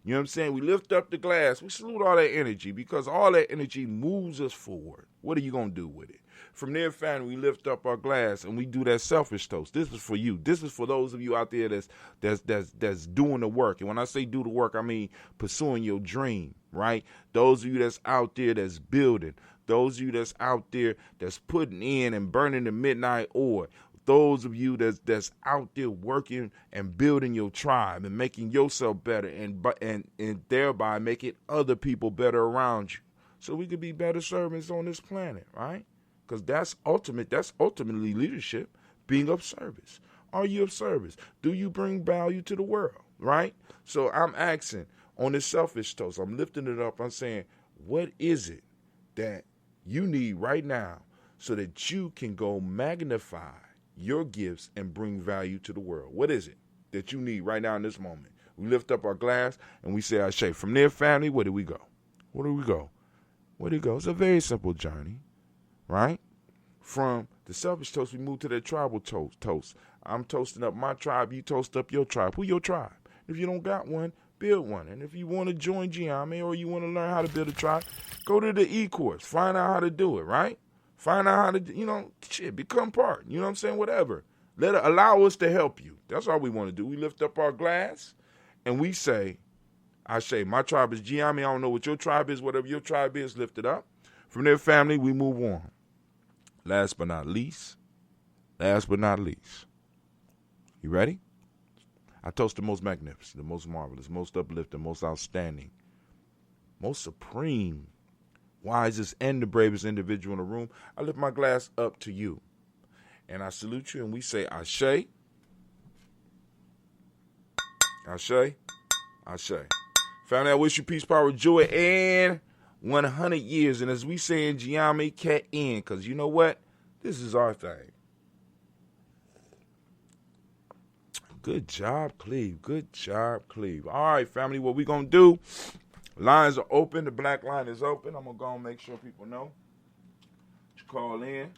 You know what I'm saying? We lift up the glass. We salute all that energy because all that energy moves us forward. What are you going to do with it? From there, family, we lift up our glass and we do that selfish toast. This is for you. This is for those of you out there that's doing the work. And when I say do the work, I mean pursuing your dream, right? Those of you that's out there that's building. Those of you that's out there that's putting in and burning the midnight oil. Those of you that's out there working and building your tribe and making yourself better and thereby making other people better around you, so we could be better servants on this planet, right? Because that's ultimately leadership, being of service. Are you of service? Do you bring value to the world, right? So I'm asking on this selfish toast, I'm lifting it up. I'm saying, what is it that you need right now so that you can go magnify your gifts and bring value to the world? What is it that you need right now in this moment? We lift up our glass and we say, Ashe. From there, family, where do we go? Where do we go? Where do we go? It's a very simple journey, right? From the selfish toast, we move to the tribal toast. I'm toasting up my tribe. You toast up your tribe. Who your tribe? If you don't got one, build one. And if you want to join Gye-Nyame or you want to learn how to build a tribe, go to the E-course. Find out how to do it, right? Find out how to, become part. You know what I'm saying? Whatever. Allow us to help you. That's all we want to do. We lift up our glass and we say, my tribe is Gye-Nyame. I don't know what your tribe is. Whatever your tribe is, lift it up. From there, family, we move on. Last but not least. You ready? I toast the most magnificent, the most marvelous, most uplifting, most outstanding, most supreme, wisest, and the bravest individual in the room. I lift my glass up to you. And I salute you, and we say, Ashe, Ashe, Ashe. Family, I wish you peace, power, joy, and 100 years. And as we say in Gye-Nyame, cat in, because you know what? This is our thing. Good job, Cleve. Good job, Cleve. All right, family, what we going to do, lines are open. The black line is open. I'm going to go and make sure people know to call in.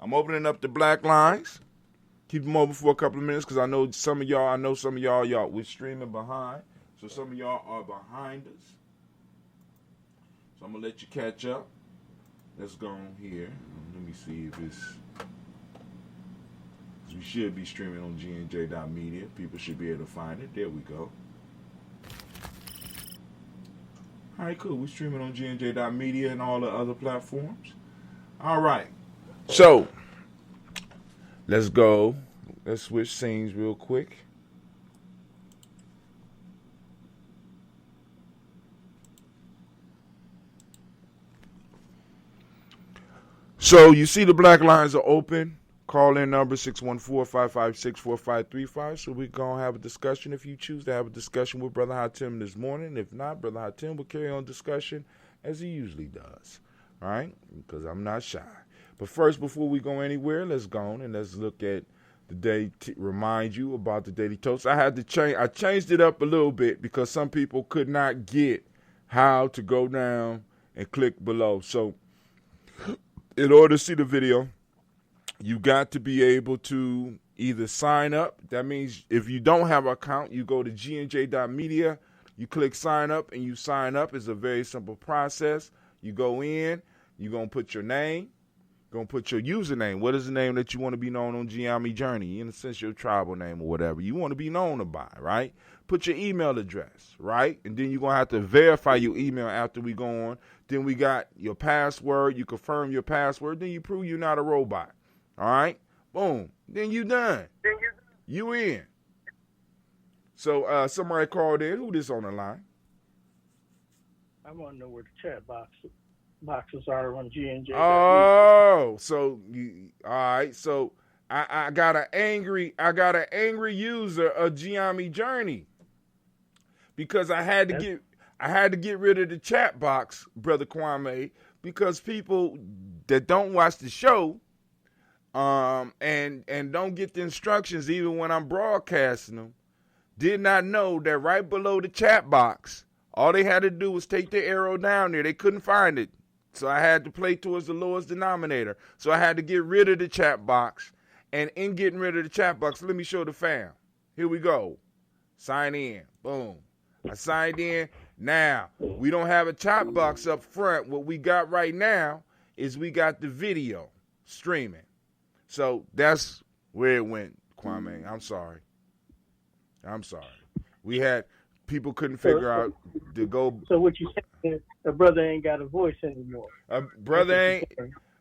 I'm opening up the black lines. Keep them open for a couple of minutes because I know some of y'all, we're streaming behind. So some of y'all are behind us. So I'm going to let you catch up. Let's go on here. Let me see if it's... We should be streaming on GNJ.media. People should be able to find it. There we go. All right, cool. We're streaming on GNJ.media and all the other platforms. All right. So, let's go. Let's switch scenes real quick. So, you see the black lines are open. Call in number 614-556-4535. So we're going to have a discussion if you choose to have a discussion with Brother Hatim this morning. If not, Brother Hatim will carry on discussion as he usually does. All right? Because I'm not shy. But first, before we go anywhere, let's go on and let's look at the day, remind you about the Daily Toast. I changed it up a little bit because some people could not get how to go down and click below. So in order to see the video, you got to be able to either sign up. That means if you don't have an account, you go to gnj.media, you click sign up, and you sign up. It's a very simple process. You go in, you're going to put your name, going to put your username. What is the name that you want to be known on Gye-Nyame Journey? In a sense, your tribal name or whatever you want to be known by, right? Put your email address, right? And then you're going to have to verify your email after we go on. Then we got your password. You confirm your password. Then you prove you're not a robot. All right, boom. Then you done. You in. So somebody called in. Who this on the line? I want to know where the chat boxes are on G&J. Oh, so all right. So I got an angry user of Gye-Nyame Journey because I had to get rid of the chat box, Brother Kwame, because people that don't watch the show. And don't get the instructions even when I'm broadcasting them, did not know that right below the chat box, all they had to do was take the arrow down there. They couldn't find it. So I had to play towards the lowest denominator. So I had to get rid of the chat box. And in getting rid of the chat box, let me show the fam. Here we go. Sign in. Boom. I signed in. Now, we don't have a chat box up front. What we got right now is we got the video streaming. So that's where it went, Kwame. I'm sorry. We had people couldn't figure out to go. So what you saying is a brother ain't got a voice anymore. A brother ain't.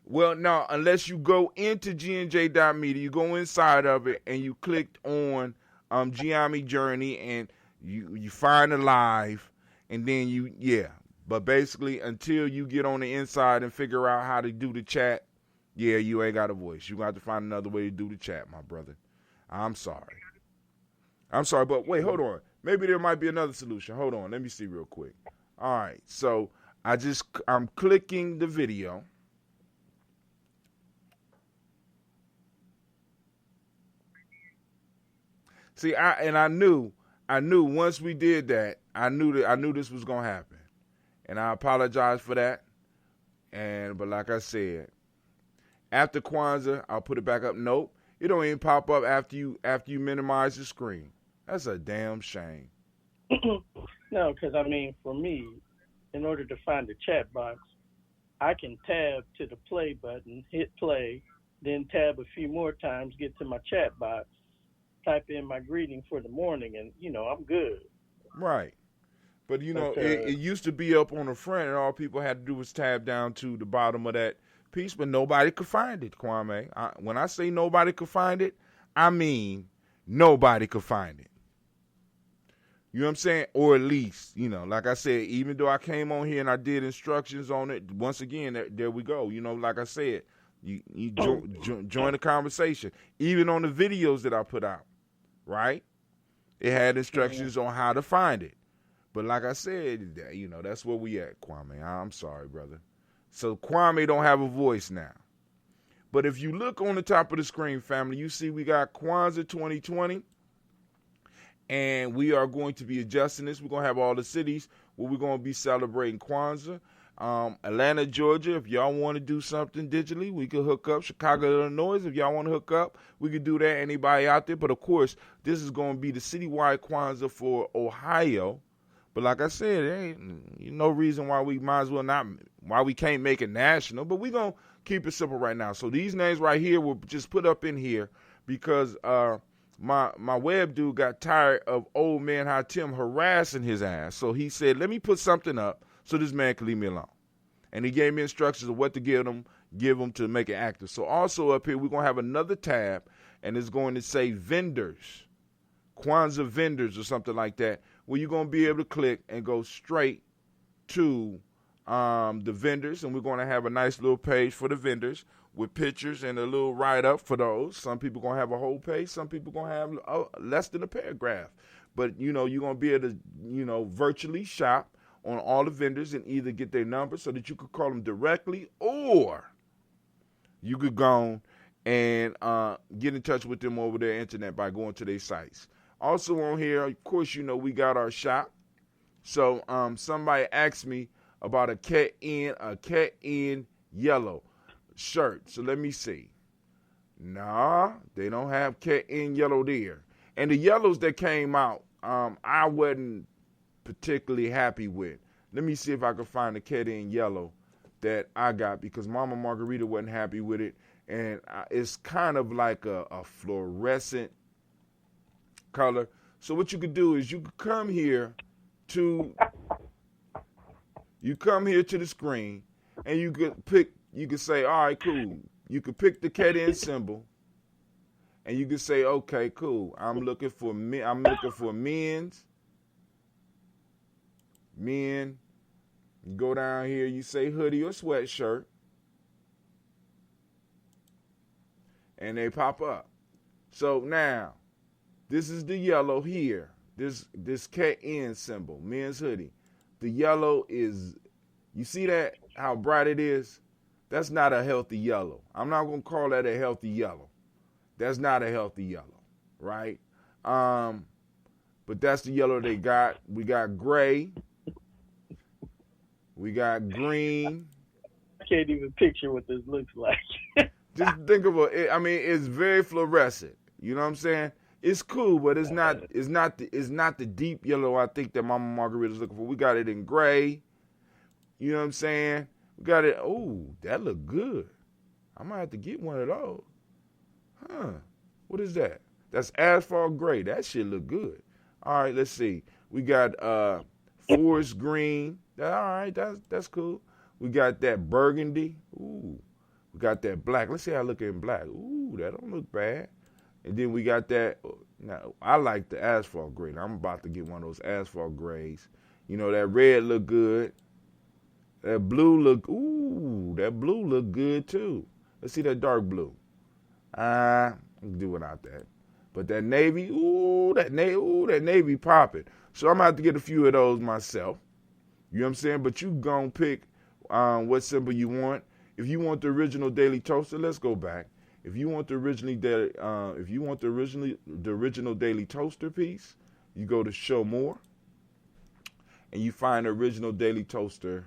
Well, no, unless you go into gnj.media, you go inside of it and you clicked on Gye-Nyame Journey and you find the live and then But basically, until you get on the inside and figure out how to do the chat, you ain't got a voice. You got to find another way to do the chat, my brother. I'm sorry, but wait, hold on. Maybe there might be another solution. Hold on, let me see real quick. All right, so I'm clicking the video. See, I knew once we did that, I knew this was gonna happen, and I apologize for that. But like I said, after Kwanzaa, I'll put it back up. Nope, it don't even pop up after you minimize the screen. That's a damn shame. No, because I mean, for me, in order to find the chat box, I can tab to the play button, hit play, then tab a few more times, get to my chat box, type in my greeting for the morning, and I'm good. Right. But it used to be up on the front, and all people had to do was tab down to the bottom of that piece, but nobody could find it, Kwame. When I say nobody could find it, I mean nobody could find it. You know what I'm saying? Or at least, like I said, even though I came on here and I did instructions on it, once again, there we go. Like I said, you join the conversation. Even on the videos that I put out, right? It had instructions on how to find it. But like I said, that's where we at, Kwame. I'm sorry, brother. So Kwame don't have a voice now. But if you look on the top of the screen, family, you see we got Kwanzaa 2020. And we are going to be adjusting this. We're going to have all the cities where we're going to be celebrating Kwanzaa. Atlanta, Georgia, if y'all want to do something digitally, we could hook up. Chicago, Illinois, if y'all want to hook up, we could do that. Anybody out there? But, of course, this is going to be the citywide Kwanzaa for Ohio. But like I said, there ain't no reason why we can't make it national. But we're going to keep it simple right now. So these names right here were just put up in here because my web dude got tired of old man Hatim harassing his ass. So he said, let me put something up so this man can leave me alone. And he gave me instructions of what to give him to make it active. So also up here, we're going to have another tab, and it's going to say vendors, Kwanzaa vendors or something like that, where you're going to be able to click and go straight to the vendors. And we're going to have a nice little page for the vendors with pictures and a little write-up for those. Some people going to have a whole page. Some people going to have less than a paragraph. But, you're going to be able to, virtually shop on all the vendors and either get their number so that you could call them directly, or you could go and get in touch with them over their internet by going to their sites. Also on here, of course, we got our shop. So somebody asked me about a cat in yellow shirt. So let me see. Nah, they don't have cat in yellow there. And the yellows that came out, I wasn't particularly happy with. Let me see if I can find the cat in yellow that I got, because Mama Margarita wasn't happy with it. And it's kind of like a fluorescent color. So what you could do is you could come here to the screen, and you could say, all right, cool. You could pick the cat in symbol, and you could say, okay, cool. I'm looking for men's. Men. You go down here, you say hoodie or sweatshirt, and they pop up. So now, this is the yellow here. This cat in symbol, men's hoodie. The yellow is, you see that, how bright it is? That's not a healthy yellow. I'm not going to call that a healthy yellow. That's not a healthy yellow, right? But that's the yellow they got. We got gray. We got green. I can't even picture what this looks like. Just think of it's very fluorescent. You know what I'm saying? It's cool, but it's not the deep yellow I think that Mama Margarita's looking for. We got it in gray. You know what I'm saying? We got it. Oh, that look good. I might have to get one of those. Huh. What is that? That's asphalt gray. That shit look good. All right, let's see. We got forest green. All right, that's cool. We got that burgundy. Ooh. We got that black. Let's see how I look in black. Ooh, that don't look bad. And then we got that. Now, I like the asphalt gray. Now, I'm about to get one of those asphalt grays. You know, that red look good. That blue look, that blue look good too. Let's see that dark blue. I can do without that. But that navy, that navy popping. So I'm going to have to get a few of those myself. You know what I'm saying? But you gonna pick what symbol you want. If you want the original Daily Toaster, let's go back. If you want the original Daily Toaster piece, you go to Show More, and you find the original Daily Toaster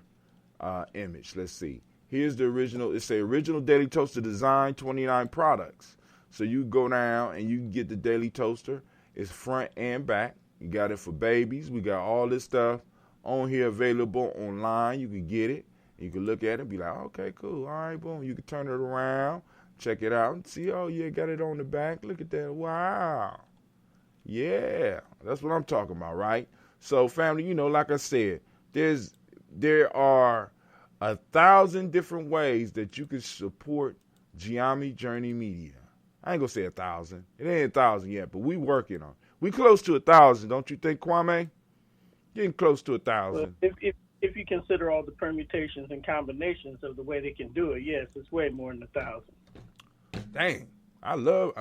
image. Let's see. Here's the original. It's a original Daily Toaster design, 29 products. So you go down and you can get the Daily Toaster. It's front and back. You got it for babies. We got all this stuff on here available online. You can get it. You can look at it and be like, okay, cool. All right, boom. You can turn it around, check it out, and see, oh, yeah, got it on the back. Look at that. Wow. Yeah, that's what I'm talking about, right? So, family, you know, like I said, there are 1,000 different ways that you can support Gye-Nyame Journey Media. I ain't gonna say 1,000. It ain't 1,000 yet, but we working on it. We close to 1,000, don't you think, Kwame? Getting close to 1,000. Well, if you consider all the permutations and combinations of the way they can do it, yes, it's way more than 1,000. Dang, I love.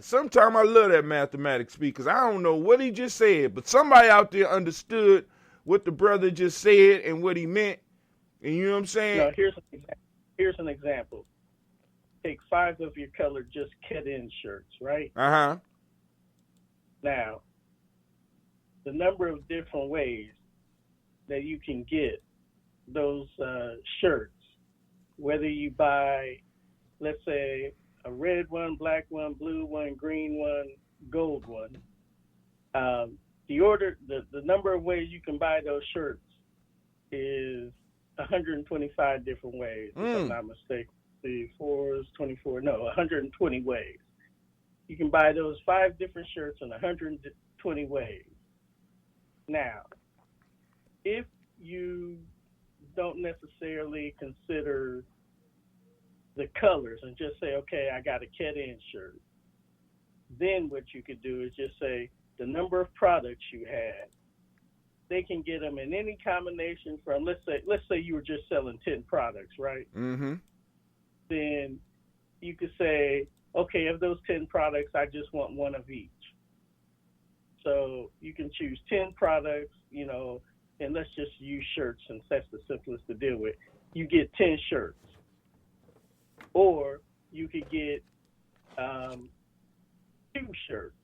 Sometimes I love that mathematics speak because I don't know what he just said, but somebody out there understood what the brother just said and what he meant. And you know what I'm saying? No, here's an example. Take 5 of your colored just cut-in shirts, right? Uh-huh. Now, the number of different ways that you can get those shirts, whether you buy, let's say, a red one, black one, blue one, green one, gold one. The number of ways you can buy those shirts is 125 different ways, if I'm not mistaken. The 4 is 24, 120 ways. You can buy those 5 different shirts in 120 ways. Now, if you don't necessarily consider the colors and just say, okay, I got a cut-in shirt, then what you could do is just say the number of products you had. They can get them in any combination from, let's say you were just selling 10 products, right? Mm-hmm. Then you could say, okay, of those 10 products, I just want one of each. So you can choose 10 products, you know, and let's just use shirts since that's the simplest to deal with. You get 10 shirts. Or you could get 2 shirts.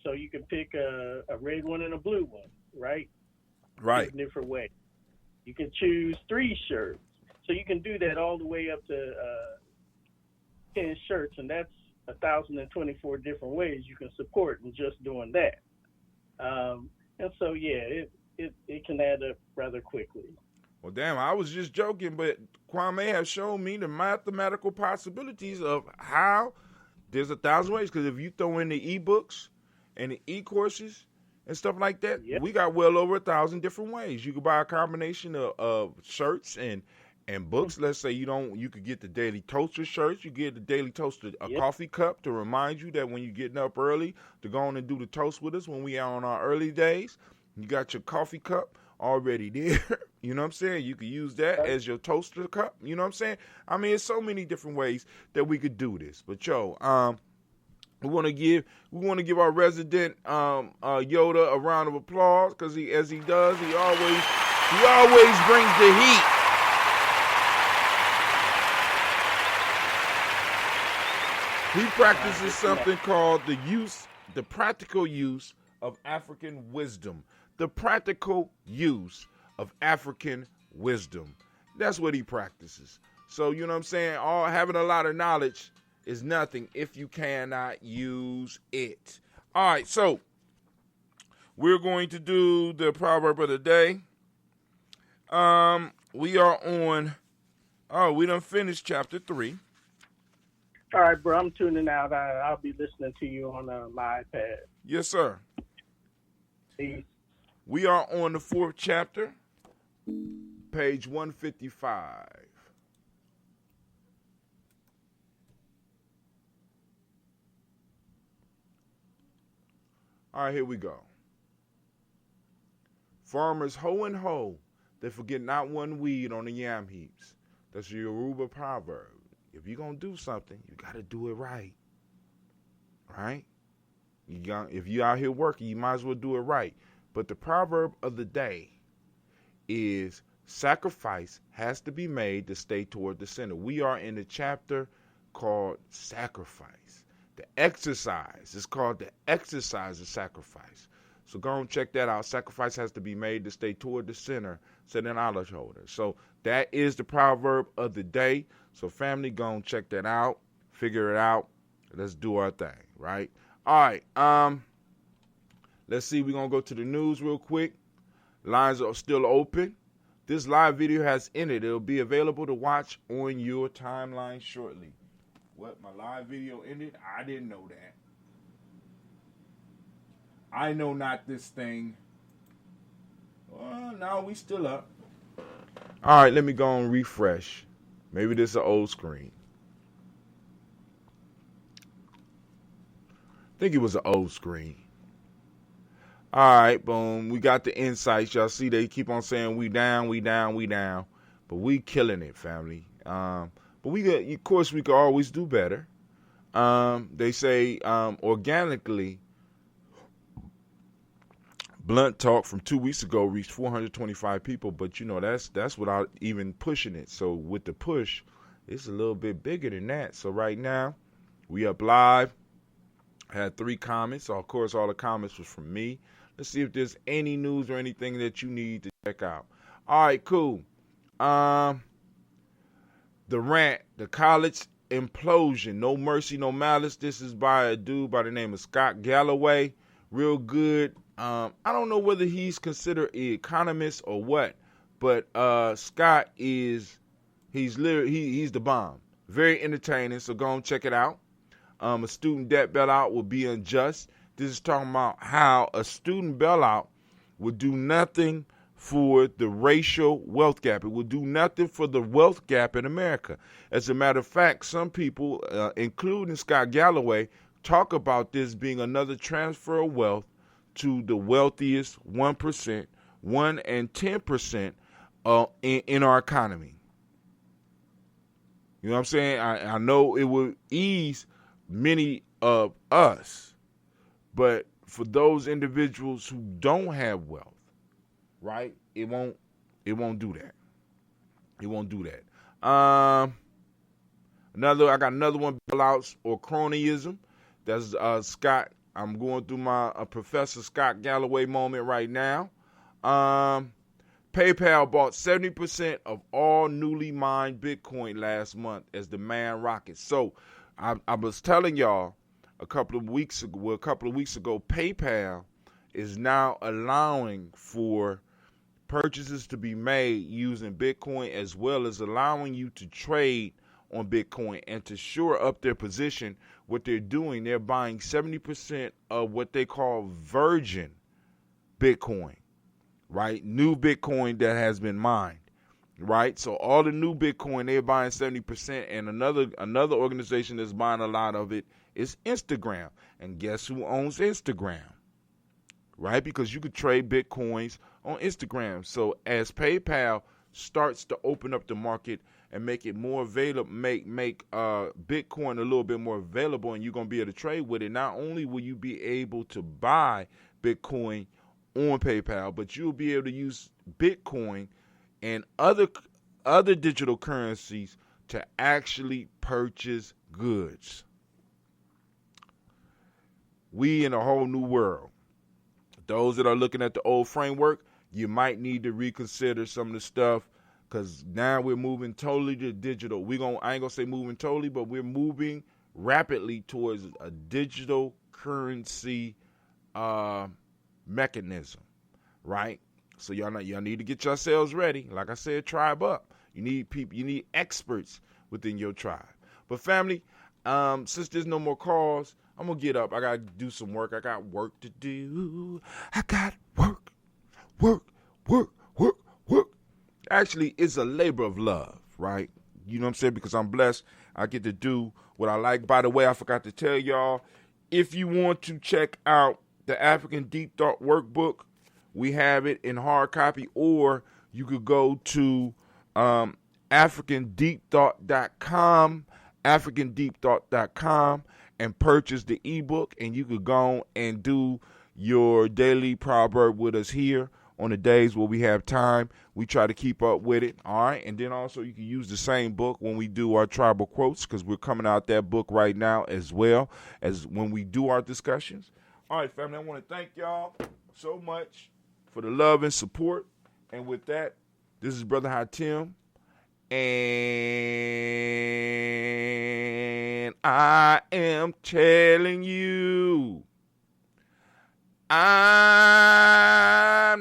So you can pick a red one and a blue one, right? Right. Different way. You can choose 3 shirts. So you can do that all the way up to 10 shirts, and that's 1,024 different ways you can support in just doing that. And so, yeah, it can add up rather quickly. Well, damn, I was just joking, but Kwame has shown me the mathematical possibilities of how there's 1,000 ways. Because if you throw in the e-books and the e-courses and stuff like that, yep, we got well over 1,000 different ways. You could buy a combination of shirts and books. Let's say you could get the Daily Toaster shirts. You get the Daily Toaster coffee cup to remind you that when you're getting up early to go on and do the toast with us when we are on our early days. You got your coffee cup already there. You know what I'm saying? You could use that as your toaster cup. You know what I'm saying? I mean, it's so many different ways that we could do this. But we want to give our resident Yoda a round of applause because he always brings the heat. He practices something called the practical use of African wisdom. The practical use of African wisdom. That's what he practices. So, you know what I'm saying? Having a lot of knowledge is nothing if you cannot use it. All right, so we're going to do the proverb of the day. We are on, we done finished chapter 3. All right, bro, I'm tuning out. I'll be listening to you on my iPad. Yes, sir. Peace. We are on the 4th chapter, page 155. All right, here we go. Farmers hoe and hoe, they forget not one weed on the yam heaps. That's a Yoruba proverb. If you're going to do something, you got to do it right. Right? If you're out here working, you might as well do it right. But the proverb of the day is sacrifice has to be made to stay toward the center. We are in a chapter called sacrifice. The exercise is called the exercise of sacrifice. So go and check that out. Sacrifice has to be made to stay toward the center, said an knowledge holder. So that is the proverb of the day. So family, go and check that out. Figure it out. Let's do our thing, right? All right. Let's see. We're going to go to the news real quick. Lines are still open. This live video has ended. It'll be available to watch on your timeline shortly. What? My live video ended? I didn't know that. I know not this thing. Well, now we still up. All right, let me go and refresh. Maybe this is an old screen. I think it was an old screen. All right, boom. We got the insights. Y'all see they keep on saying we down, we down, we down. But we killing it, family. But of course, we could always do better. They say organically, Blunt Talk from 2 weeks ago reached 425 people, but that's without even pushing it. So with the push, it's a little bit bigger than that. So right now, we up live. Had 3 comments. So of course, all the comments was from me. Let's see if there's any news or anything that you need to check out. All right, cool. The Rant, the college implosion, no mercy, no malice. This is by a dude by the name of Scott Galloway. Real good. I don't know whether he's considered an economist or what, but Scott he's the bomb. Very entertaining, so go and check it out. A student debt bailout will be unjust. This is talking about how a student bailout would do nothing for the racial wealth gap. It will do nothing for the wealth gap in America. As a matter of fact, some people, including Scott Galloway, talk about this being another transfer of wealth to the wealthiest 1%, 1 and 10% in our economy. You know what I'm saying? I know it will ease many of us, but for those individuals who don't have wealth, right? It won't do that. It won't do that. I got another one, bailouts or cronyism. That's Scott. I'm going through my Professor Scott Galloway moment right now. PayPal bought 70% of all newly mined Bitcoin last month as demand rockets. So I was telling y'all a couple of weeks ago, PayPal is now allowing for purchases to be made using Bitcoin, as well as allowing you to trade on Bitcoin. And to shore up their position, what they're doing, they're buying 70% of what they call virgin Bitcoin, right? New Bitcoin that has been mined, right? So all the new Bitcoin, they're buying 70%. And another organization that's buying a lot of it is Instagram. And guess who owns Instagram? Right? Because you could trade Bitcoins on Instagram. So as PayPal starts to open up the market and make it more available, make Bitcoin a little bit more available, and you're going to be able to trade with it, not only will you be able to buy Bitcoin on PayPal, but you'll be able to use Bitcoin and other digital currencies to actually purchase goods. We in a whole new world. Those that are looking at the old framework, you might need to reconsider some of the stuff, because now we're moving totally to digital. I ain't gonna say moving totally, but we're moving rapidly towards a digital currency mechanism, right? So y'all need to get yourselves ready. Like I said, Tribeup. You need people. You need experts within your tribe. But family, since there's no more calls, I'm gonna get up. I gotta do some work. I got work to do. I got work. Actually, it's a labor of love, right? You know what I'm saying? Because I'm blessed. I get to do what I like. By the way, I forgot to tell y'all, if you want to check out the African Deep Thought Workbook, we have it in hard copy, or you could go to AfricanDeepThought.com, AfricanDeepThought.com, and purchase the ebook, and you could go and do your daily proverb with us here on the days where we have time. We try to keep up with it, all right? And then also you can use the same book when we do our tribal quotes, because we're coming out that book right now as well as when we do our discussions. All right, family, I want to thank y'all so much for the love and support. And with that, this is Brother Hatim, and I am telling you, I'm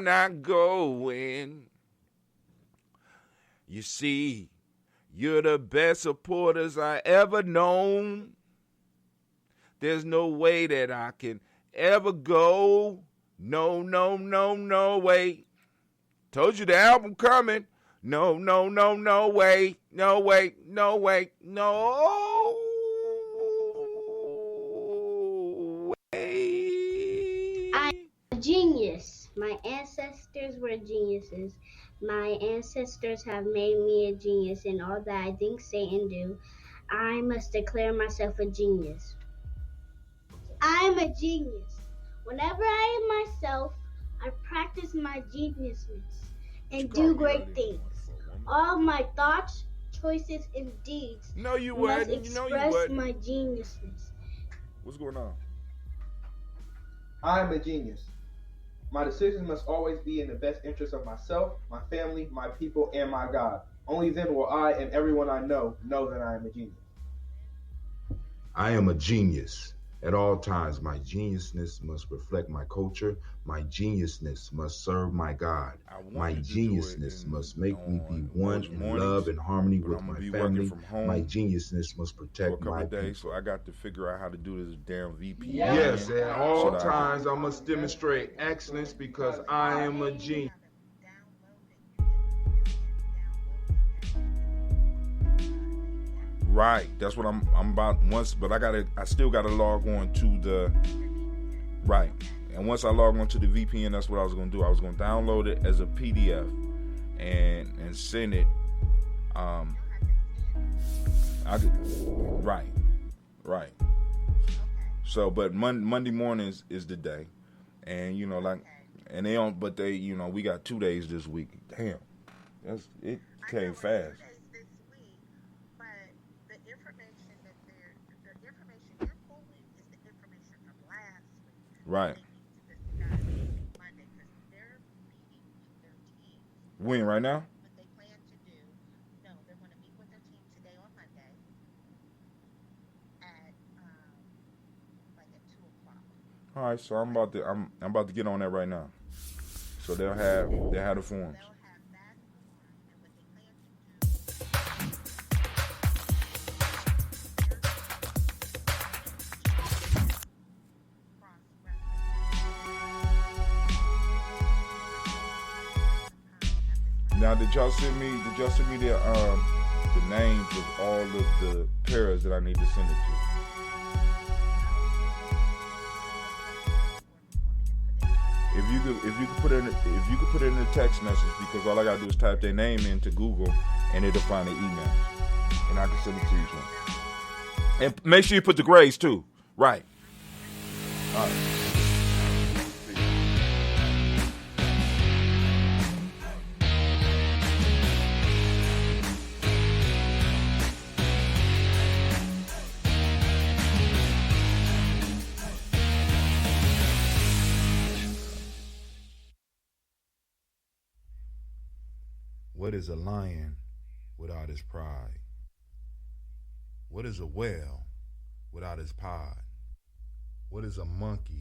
not going. You see, you're the best supporters I ever known. There's no way that I can ever go. No way. Told you the album coming. No way. No way. I'm a genius. My ancestors were geniuses. My ancestors have made me a genius in all that I think, say, and do. I must declare myself a genius. I'm a genius. Whenever I am myself, I practice my geniusness and do great things. All my thoughts, choices, and deeds must express my geniusness. What's going on? I am a genius. My decisions must always be in the best interest of myself, my family, my people, and my God. Only then will I and everyone I know that I am a genius. I am a genius. At all times, my geniusness must reflect my culture. My geniusness must serve my God. My geniusness must make me be one in love and harmony with my family. My geniusness must protect my people. So I got to figure out how to do this damn VPN. Yes, at all times I must demonstrate excellence because I am a genius. Right, that's what I'm about once, but I still gotta log on to the right. And once I log on to the VPN, that's what I was gonna do. I was gonna download it as a PDF and send it. Right. So, but Monday mornings is the day, and we got 2 days this week. Damn, it came fast. Right. When, right now? They're going to meet with their team today on Monday at like at 2:00. All right, so I'm about to get on that right now. So they'll have the forms. Now, did y'all send me the names of all of the pairs that I need to send it to? If you could put it in the text message, because all I gotta do is type their name into Google and it'll find the email, and I can send it to each one. And make sure you put the grades too. Right. All right. What is a lion without his pride? What is a whale without his pod? What is a monkey